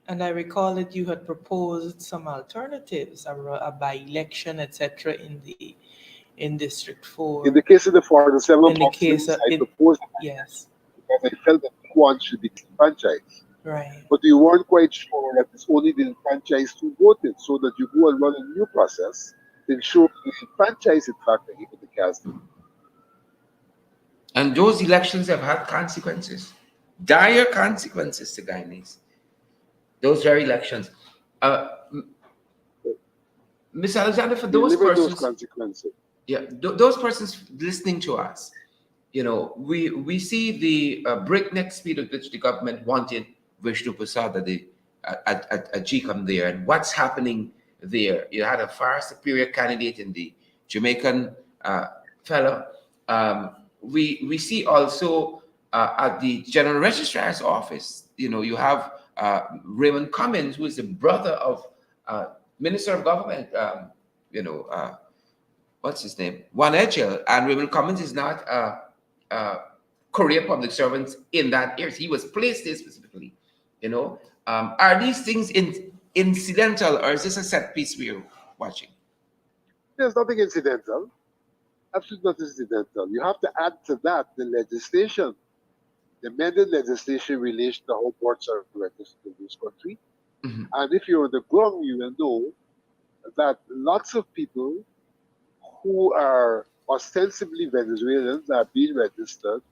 And I recall that you had proposed some alternatives, a by-election, etc., in District In 4. the case of the 47 In the case boxes, of I it, proposed yes, because I felt that one should be disenfranchised. right. But we weren't quite sure that it's only the enfranchised who voted, so that you go and run a new process to ensure the enfranchised, in fact, are able to cast it. And those elections have had consequences, dire consequences to Guyanese. Those very elections. Uh, Miss Alexander, for We those live with those persons, consequences. yeah, those persons listening to us, we see the breakneck speed at which the government wanted Vishnu Prasad at GCOM there, and what's happening there. You had a far superior candidate in the Jamaican fellow. We see also at the General Registrar's office, you have Raymond Cummins, who is the brother of Minister of Government, what's his name? Juan Echel, and Raymond Cummins is not career public servants in that area. He was placed there specifically. Are these things incidental, or is this a set piece we're watching? There's nothing incidental. Absolutely nothing incidental. You have to add to that the legislation, the amended legislation in relation to how boards are registered in this country. Mhm. And if you're on the ground, you will know that lots of people who are ostensibly Venezuelans are being registered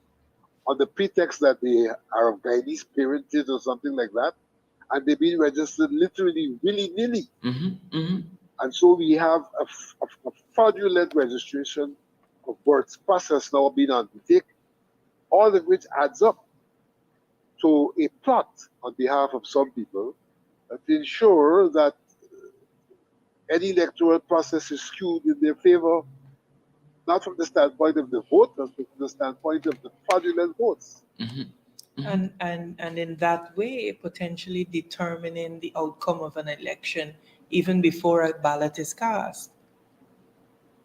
on the pretext that they are of Guyanese parentage or something like that, and they're being registered literally willy-nilly. And so we have a fraudulent registration of births process now being undertaken, all of which adds up to a plot on behalf of some people to ensure that any electoral process is skewed in their favor, not from the standpoint of the voters, but from the standpoint of the fraudulent votes. And in that way, potentially determining the outcome of an election even before a ballot is cast.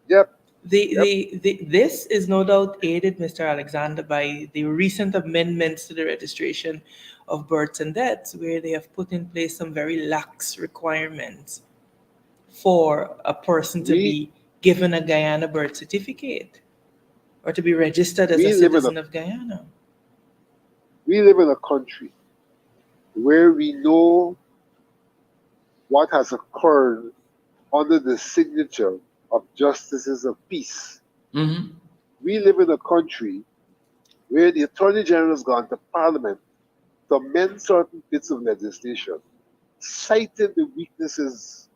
Yep. This is no doubt aided, Mr. Alexander, by the recent amendments to the registration of births and deaths, where they have put in place some very lax requirements for a person to We be given a Guyana birth certificate or to be registered as a we live in a citizen of Guyana. we live in a country where we know what has occurred under the signature of justices of peace. We live in a country where the Attorney General has gone to Parliament to amend certain bits of legislation cited the weaknesses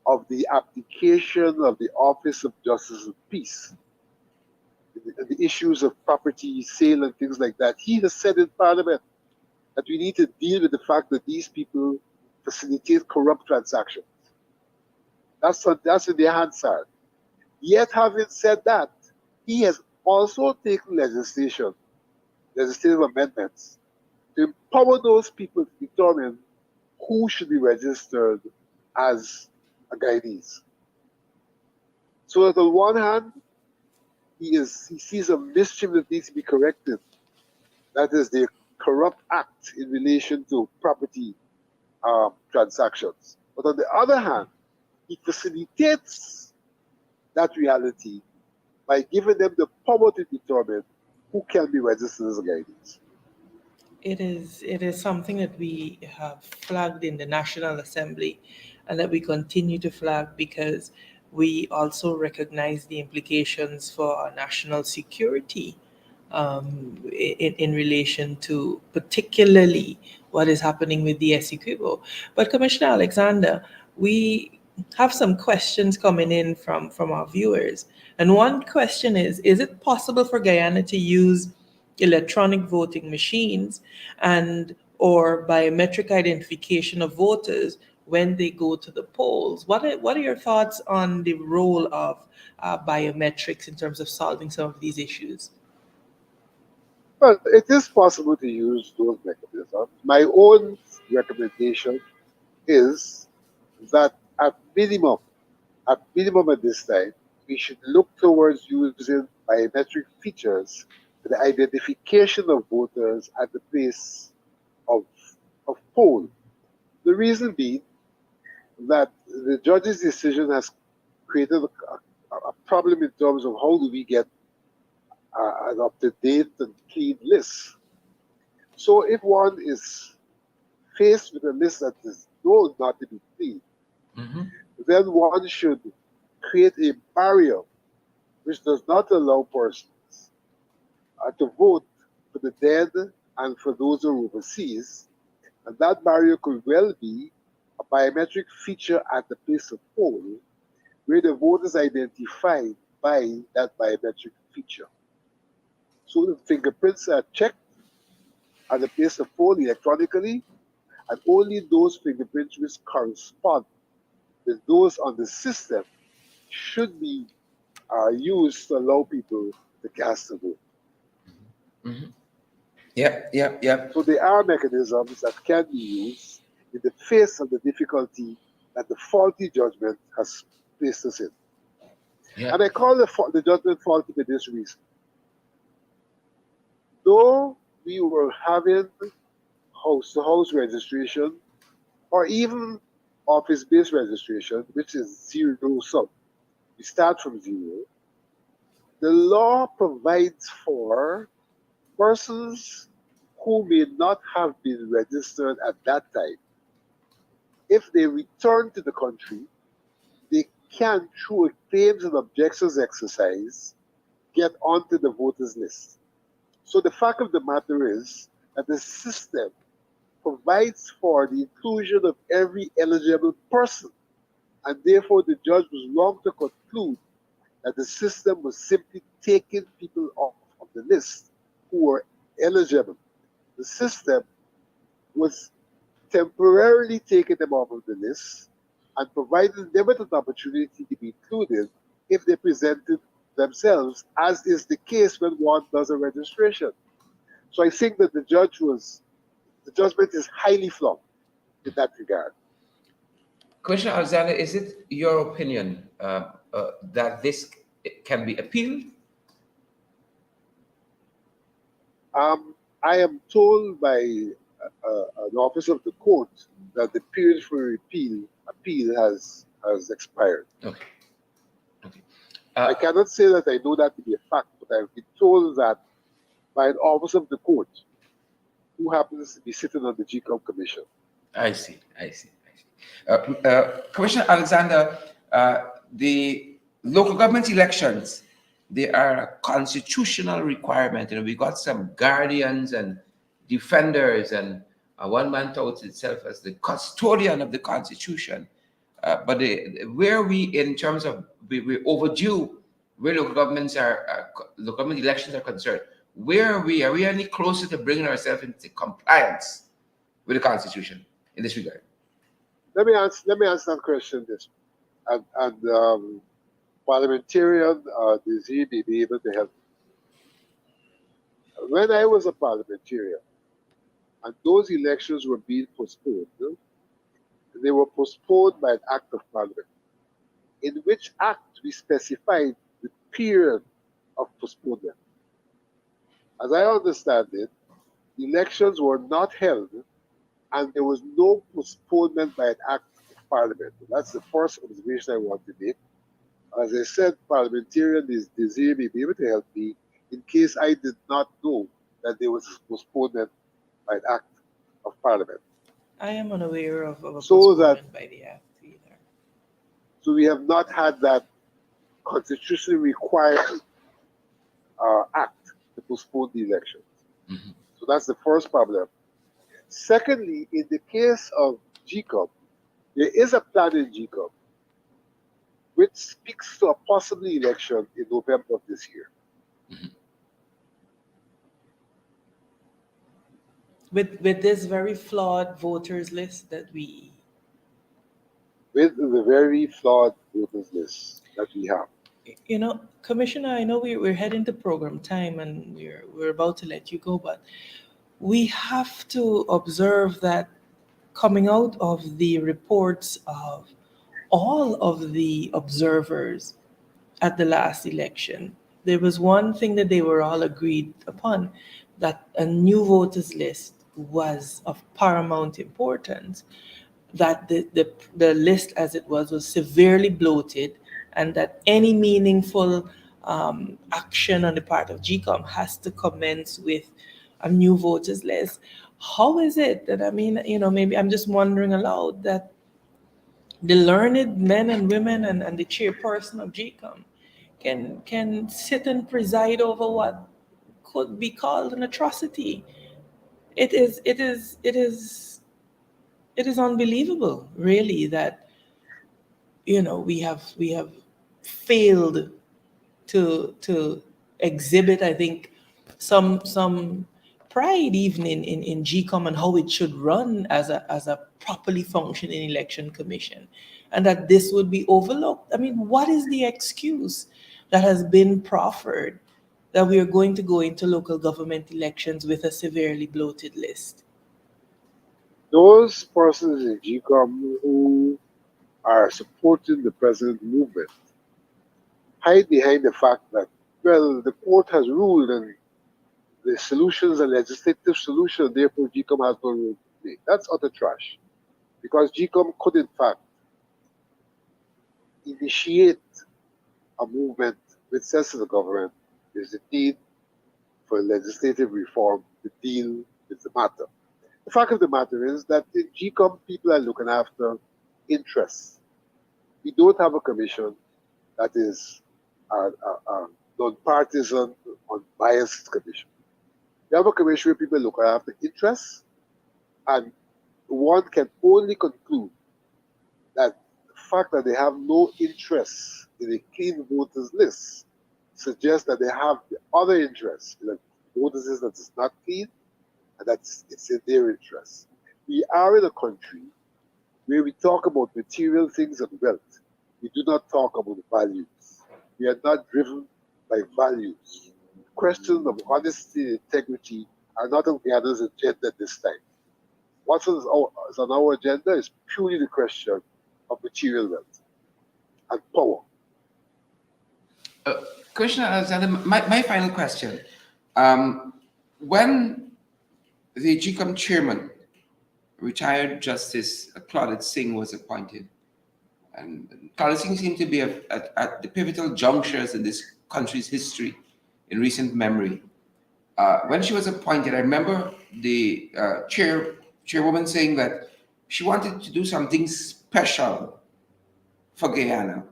of the application of the Office of Justice and Peace, the issues of property sale and things like that. He has said in Parliament that we need to deal with the fact that these people facilitate corrupt transactions. That's in their hands, sir. Yet, having said that, he has also taken legislative amendments to empower those people to determine who should be registered as a guidees. So that on one hand, he sees a mischief that needs to be corrected. That is the corrupt act in relation to property transactions. But on the other hand, he facilitates that reality by giving them the power to determine who can be registered as guidees. It is something that we have flagged in the National Assembly and that we continue to flag because we also recognize the implications for our national security in relation to particularly what is happening with the Essequibo. But Commissioner Alexander, we have some questions coming in from our viewers. And one question is it possible for Guyana to use electronic voting machines and or biometric identification of voters when they go to the polls? What are your thoughts on the role of biometrics in terms of solving some of these issues? Well, it is possible to use those mechanisms. My own recommendation is that at minimum at this time, we should look towards using biometric features for the identification of voters at the place of, of poll. The reason being that the judge's decision has created a problem in terms of how do we get an up-to-date and clean list. So if one is faced with a list that is known not to be clean, Mm-hmm. then one should create a barrier which does not allow persons to vote for the dead and for those who are overseas. And that barrier could well be a biometric feature at the place of poll where the vote is identified by that biometric feature. So the fingerprints are checked at the place of poll electronically, and only those fingerprints which correspond with those on the system should be used to allow people to cast a vote. Mm-hmm. Yep. So there are mechanisms that can be used in the face of the difficulty that the faulty judgment has placed us in. Yeah. And I call the judgment faulty for this reason. Though we were having house-to-house registration or even office-based registration, which is zero sum, we start from zero, the law provides for persons who may not have been registered at that time. If they return to the country, they can, through a claims and objections exercise, get onto the voters list. So the fact of the matter is that the system provides for the inclusion of every eligible person, and therefore the judge was wrong to conclude that the system was simply taking people off of the list who were eligible. The system was temporarily taking them off of the list and providing them with an opportunity to be included if they presented themselves, as is the case when one does a registration. So I think that the judgment is highly flawed in that regard. Commissioner Alexander, is it your opinion that this can be appealed? I am told by an officer of the court that the period for appeal has expired. Okay. I cannot say that I know that to be a fact, but I've been told that by an officer of the court who happens to be sitting on the GCOM commission. I see. Commissioner Alexander, the local government elections, they are a constitutional requirement. We got some guardians and defenders and One man touts itself as the custodian of the Constitution. But where we, in terms of, we're overdue, where local governments local government elections are concerned, where are we any closer to bringing ourselves into compliance with the Constitution in this regard? Let me answer that question this way. And parliamentarian Desiree may be able to help. When I was a parliamentarian and those elections were being postponed, they were postponed by an act of parliament, in which act we specified the period of postponement. As I understand it, the elections were not held and there was no postponement by an act of parliament. That's the first observation I want to make. As I said, parliamentarian is Desiree may be able to help me in case I did not know that there was a postponement by an act of parliament. I am unaware of a So that postponement by the act either. so we have not had that constitutionally required act to postpone the elections. Mm-hmm. So that's the first problem. Secondly, in the case of GCOM, there is a plan in GCOM which speaks to a possible election in November of this year. Mm-hmm. With this very flawed voters list that we With the very flawed voters list that we have. Commissioner, I know we're heading to program time and we're about to let you go, but we have to observe that coming out of the reports of all of the observers at the last election, there was one thing that they were all agreed upon, that a new voters list was of paramount importance, that the list as it was severely bloated, and that any meaningful action on the part of GCOM has to commence with a new voters list. How is it that, maybe I'm just wondering aloud, that the learned men and women and the chairperson of GCOM can sit and preside over what could be called an atrocity? It is unbelievable, really, that we have failed to exhibit, I think, some pride even in GCOM and how it should run as a properly functioning election commission, and that this would be overlooked. I mean, what is the excuse that has been proffered that we are going to go into local government elections with a severely bloated list? Those persons in GCOM who are supporting the present movement hide behind the fact that, well, the court has ruled and the solution is a legislative solution, therefore GCOM has no role to play. That's utter trash. Because GCOM could, in fact, initiate a movement which says to the government, there's a need for legislative reform to deal with the matter. The fact of the matter is that in GCOM, people are looking after interests. We don't have a commission that is a non-partisan, unbiased commission. We have a commission where people look after interests, and one can only conclude that the fact that they have no interest in a clean voters list suggests that they have the other interests in a voters list that is not clean, and that's it's in their interest. We are in a country where we talk about material things and wealth. We do not talk about values. We are not driven by values. Questions of honesty and integrity are not on Ghana's agenda this time. What is on our agenda is purely the question of material wealth and power. Commissioner Alexander, my final question. When the GCOM chairman, retired Justice Claudette Singh, was appointed, and Claudette Singh seemed to be at the pivotal junctures in this country's history in recent memory. When she was appointed, I remember the chairwoman saying that she wanted to do something special for Guyana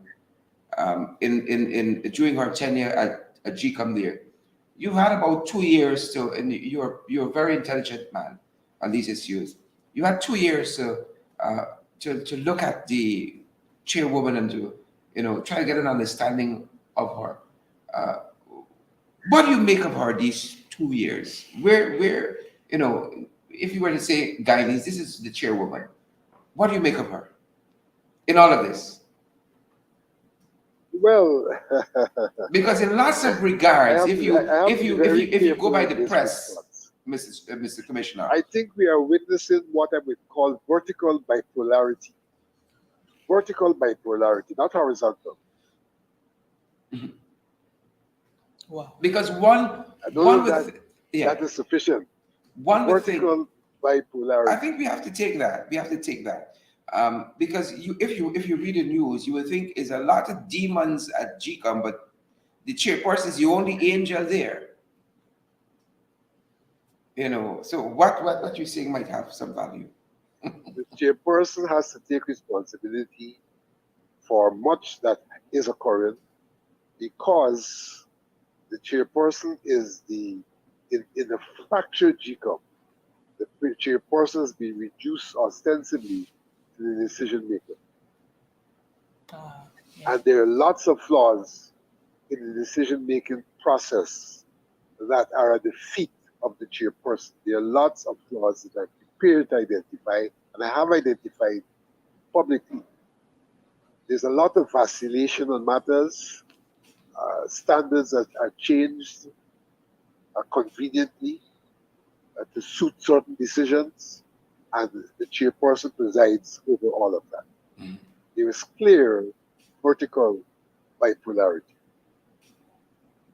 during her tenure at GCOM there. You've had about 2 years and you're a very intelligent man. on these issues. You had 2 years uh, to look at the chairwoman and to try to get an understanding of her. Uh, what do you make of her these 2 years? Where if you were to say, Guyanese, this is the chairwoman. What do you make of her in all of this? Well, Because in lots of I regards, have if to, you I have if to be you if very you if you go careful by in the this press, response. Mr. Commissioner. I think we are witnessing what I would call vertical bipolarity. Vertical bipolarity, not horizontal. Mhm. Wow. Because one I don't know one if that would yeah that is sufficient. one would think. Vertical I bipolarity. think we have to take that. We have to take that. Because if you read the news, you would think is a lot of demons at GCOM, but the chairperson is the only angel there. So what you're saying might have some value. The chairperson has to take responsibility for much that is occurring because the chairperson is in the fractured GCOM. The chairperson has been reduced ostensibly to the decision maker. Yeah. And there are lots of flaws in the decision making process that are at the feet of the chairperson. There are lots of flaws that I'm prepared to identify, and I have identified publicly. There's a lot of vacillation on matters, standards that are changed conveniently to suit certain decisions, and the chairperson presides over all of that. Mm. There is clear vertical bipolarity.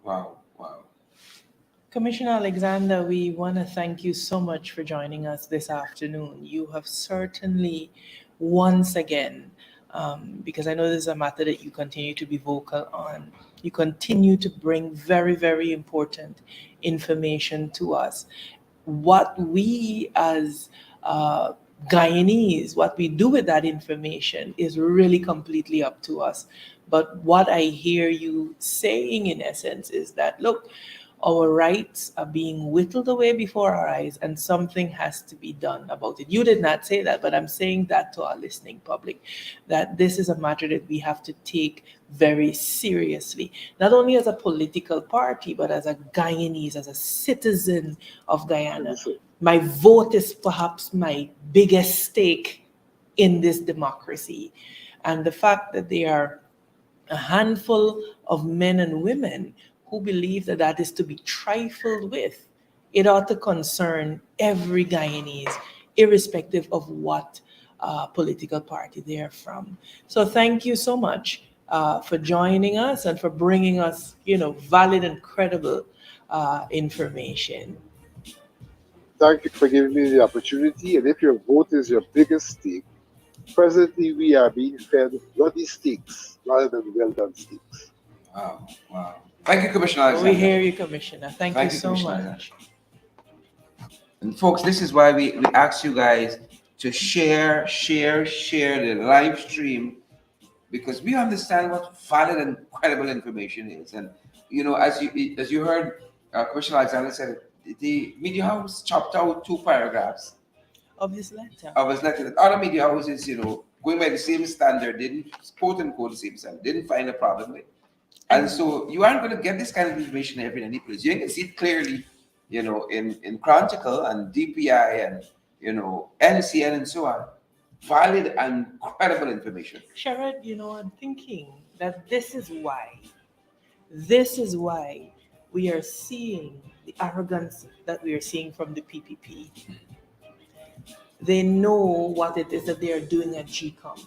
Wow, wow. Commissioner Alexander, we want to thank you so much for joining us this afternoon. You have certainly, once again, because I know this is a matter that you continue to be vocal on, you continue to bring very, very important information to us. What we as Guyanese, what we do with that information is really completely up to us. But what I hear you saying, in essence, is that look, our rights are being whittled away before our eyes, and something has to be done about it. You did not say that, but I'm saying that to our listening public, that this is a matter that we have to take very seriously, not only as a political party, but as a Guyanese, as a citizen of Guyana. My vote is perhaps my biggest stake in this democracy. And the fact that there are a handful of men and women who believe that that is to be trifled with, it ought to concern every Guyanese, irrespective of what political party they are from. So thank you so much for joining us and for bringing us, valid and credible information. Thank you for giving me the opportunity. And if your vote is your biggest stake, presently we are being fed bloody steaks rather than well done steaks. Wow, wow. Thank you, Commissioner We Alexander. hear you, Commissioner. Thank you Thank you, so Commissioner much. Alexander. And folks, this is why we ask you guys to share the live stream, because we understand what valid and credible information is. And as you heard, Commissioner Alexander said, the media house chopped out 2 paragraphs Of this letter. of his letter. That other media houses, going by the same standard, didn't quote unquote the same standard, didn't find a problem with. And so you aren't going to get this kind of information every any place. You can see it clearly, in Chronicle and DPI and NCN and so on. Valid and credible information. Sherrod, I'm thinking that this is why we are seeing the arrogance that we are seeing from the PPP. They know what it is that they are doing at GCOM,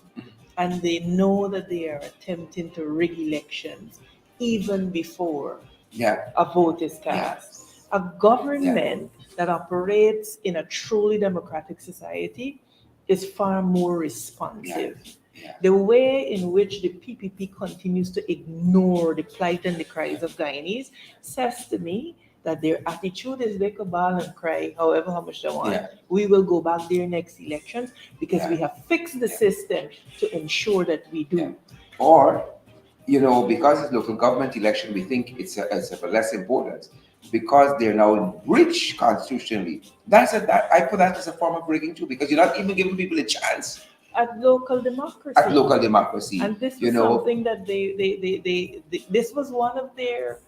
and they know that they are attempting to rig elections even before Yeah, a vote is yeah, cast. A government that operates in a truly democratic society is far more responsive. yeah. The way in which the PPP continues to ignore the plight and the cries of Guyanese says to me that their attitude is they could bawl and cry however how much they want. Yeah. We will go back there next elections because we Yeah. have fixed the Yeah. system to ensure that we do. Yeah. Or, because it's local government election, we think it's of less importance. because they're now rich constitutionally. That I put that as a form of rigging too, because you're not even giving people a chance at local democracy. at local democracy. And this You was know, something that this was one of their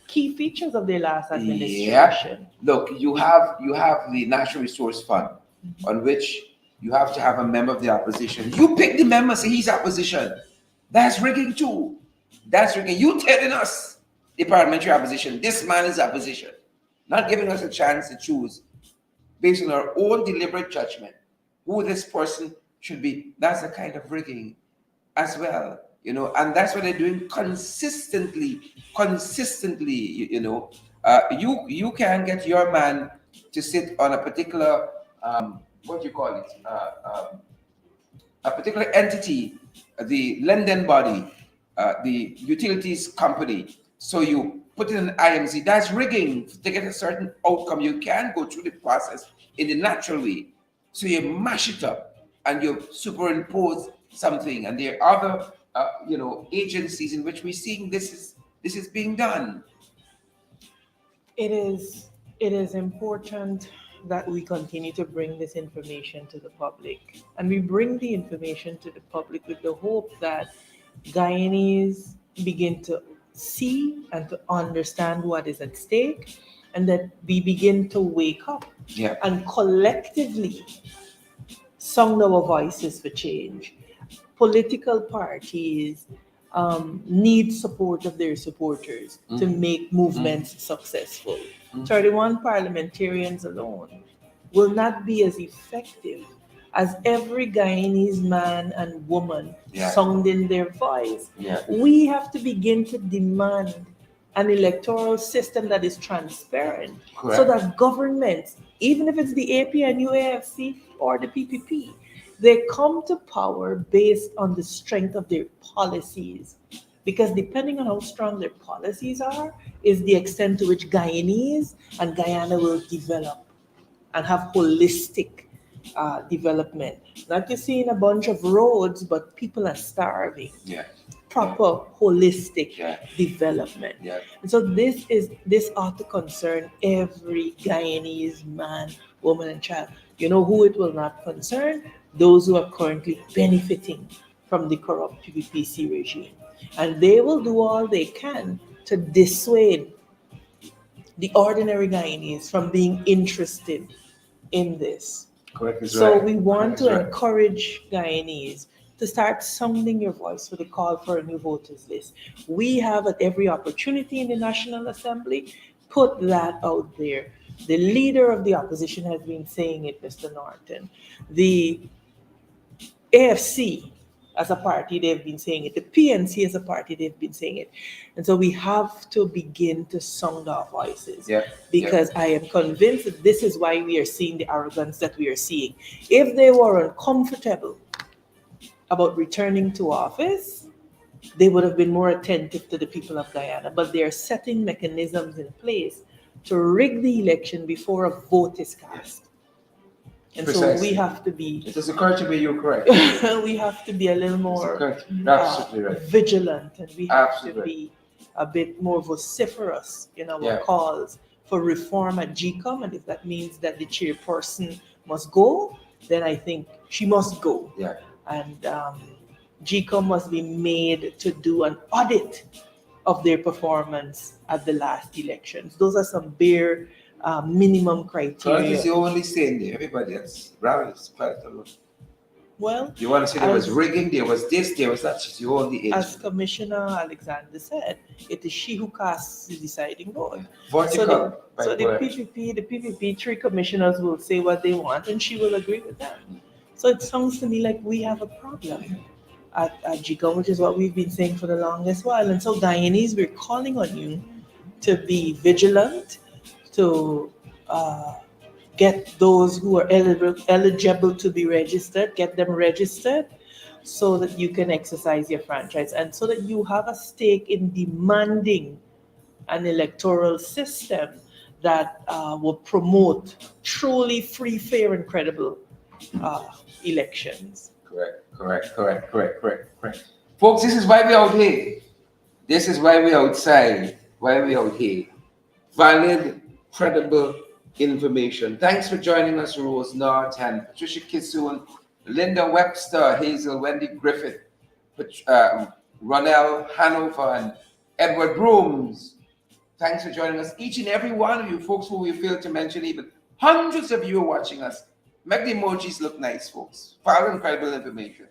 key features of their last yeah. administration. Look, you have the National Resource Fund, on which you have to have a member of the opposition. You pick the member, say he's opposition. That's rigging too. That's rigging. You telling us, the parliamentary opposition, this man is opposition, not giving us a chance to choose based on our own deliberate judgment who this person should be. That's a kind of rigging as well, and that's what they're doing consistently. You can get your man to sit on a particular what do you call it, a particular entity, the lending body, the utilities company. So you put it in IMC. That's rigging to get a certain outcome. You can go through the process in the natural way. So you mash it up and you superimpose something. And there are other, agencies in which we're seeing this is being done. It is important that we continue to bring this information to the public. And we bring the information to the public with the hope that Guyanese begin to see and to understand what is at stake, and that we begin to wake up Yeah. and collectively sound our voices for change. Political parties need support of their supporters to make movements successful. 31 parliamentarians alone will not be as effective as every Guyanese man and woman Yeah. sounding their voice. Yeah. We have to begin to demand an electoral system that is transparent, Correct. so that governments, even if it's the APNU, AFC, or the PPP, they come to power based on the strength of their policies. Because depending on how strong their policies are, is the extent to which Guyanese and Guyana will develop and have holistic development. Not just seeing a bunch of roads, but people are starving. Yeah. Proper holistic Yeah. development. Yeah. And so this ought to concern every Guyanese man, woman, and child. You know who it will not concern? Those who are currently benefiting from the corrupt PPPC regime. And they will do all they can to dissuade the ordinary Guyanese from being interested in this. Correct is So right. we want Correct to is right. encourage Guyanese to start sounding your voice for the call for a new voters list. We have at every opportunity in the National Assembly put that out there. The leader of the opposition has been saying it, Mr. Norton. The AFC as a party, they've been saying it. The PNC as a party, they've been saying it. And so we have to begin to sound our voices. Yeah. Because I am convinced that this is why we are seeing the arrogance that we are seeing. If they were uncomfortable about returning to office, they would have been more attentive to the people of Guyana. But they are setting mechanisms in place to rig the election before a vote is cast. And Precisely. so we have to be It is occurred to me you're correct. we have to be a little It's more occurred. You're absolutely right. vigilant, and we have Absolutely to be a bit more vociferous in our Yeah. calls for reform at GCOM. And if that means that the chairperson must go, then I think she must go. Yeah. And GCOM must be made to do an audit of their performance at the last elections. Those are some bare minimum Correct criteria. is the only saying there. Everybody else, rabbits, quiet alone. Well, You want to say there was As- rigging, there was this, there was that. She's the only as agent. Commissioner Alexander said, it is she who casts the deciding vote. Vertical. So by the word. PPP, three commissioners will say what they want, and she will agree with them. So it sounds to me like we have a problem at GCOM, which is what we've been saying for the longest while. And so Guyanese, we're calling on you to be vigilant, to get those who are eligible to be registered, get them registered, so that you can exercise your franchise, and so that you have a stake in demanding an electoral system that will promote truly free, fair, and credible elections. Correct. Folks, this is why we're out here. This is why we're outside, why we're out here. valid, credible information. Thanks for joining us, Rose North and Patricia Kissoon, Linda Webster, Hazel, Wendy Griffith, Ronell Hanover, and Edward Brooms. Thanks for joining us, each and every one of you folks who we failed to mention, even hundreds of you are watching us. Make the emojis look nice, folks. Follow incredible information.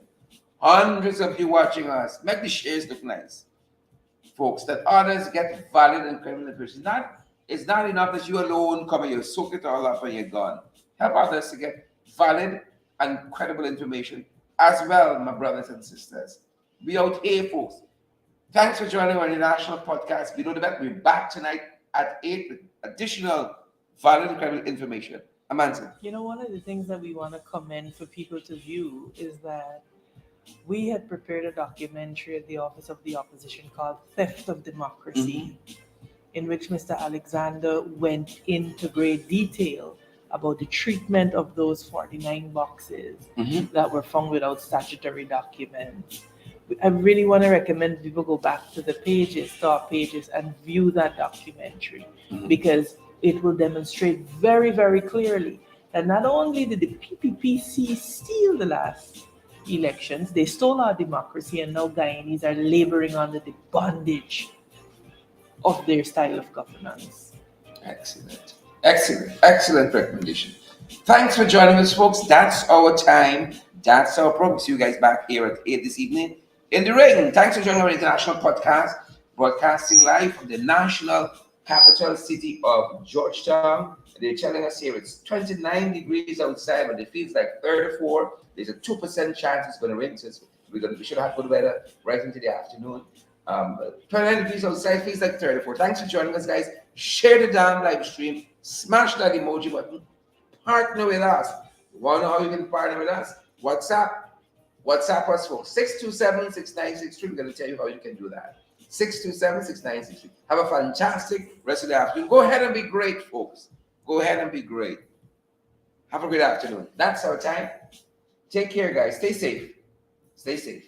Hundreds of you watching us. Make the shares look nice, folks, that others get valid and credible information. It's not enough that you alone come and you soak it all up and you're gone. Help others to get valid and credible information as well, my brothers and sisters. We out here, folks. Thanks for joining our international podcast. Below the Belt. We're back tonight at 8 with additional valid and credible information. Amanda. You know, one of the things that we want to commend for people to view is that we had prepared a documentary at the Office of the Opposition called Theft of Democracy, in which Mr. Alexander went into great detail about the treatment of those 49 boxes that were found without statutory documents. I really want to recommend people go back to the pages, top pages, and view that documentary because it will demonstrate very, very clearly that not only did the PPPC steal the last elections, they stole our democracy, and now Guyanese are laboring under the bondage of their style of governance. Excellent recommendation. Thanks for joining us, folks. That's our time. That's our program. See you guys back here at 8 this evening in the ring. Thanks for joining our international podcast, broadcasting live from the national capital city of Georgetown. They're telling us here it's 29 degrees outside, but it feels like 34. There's a 2% chance it's going to rain. So we should have good weather right into the afternoon. 29 degrees outside feels like 34. Thanks for joining us, guys. Share the damn live stream. Smash that emoji button. Partner with us. You want to know how you can partner with us? WhatsApp us, folks. 627-6963. We're going to tell you how you can do that. 627-6963. Have a fantastic rest of the afternoon. Go ahead and be great, folks. Go ahead and be great. Have a great afternoon. That's our time. Take care, guys. Stay safe. Stay safe.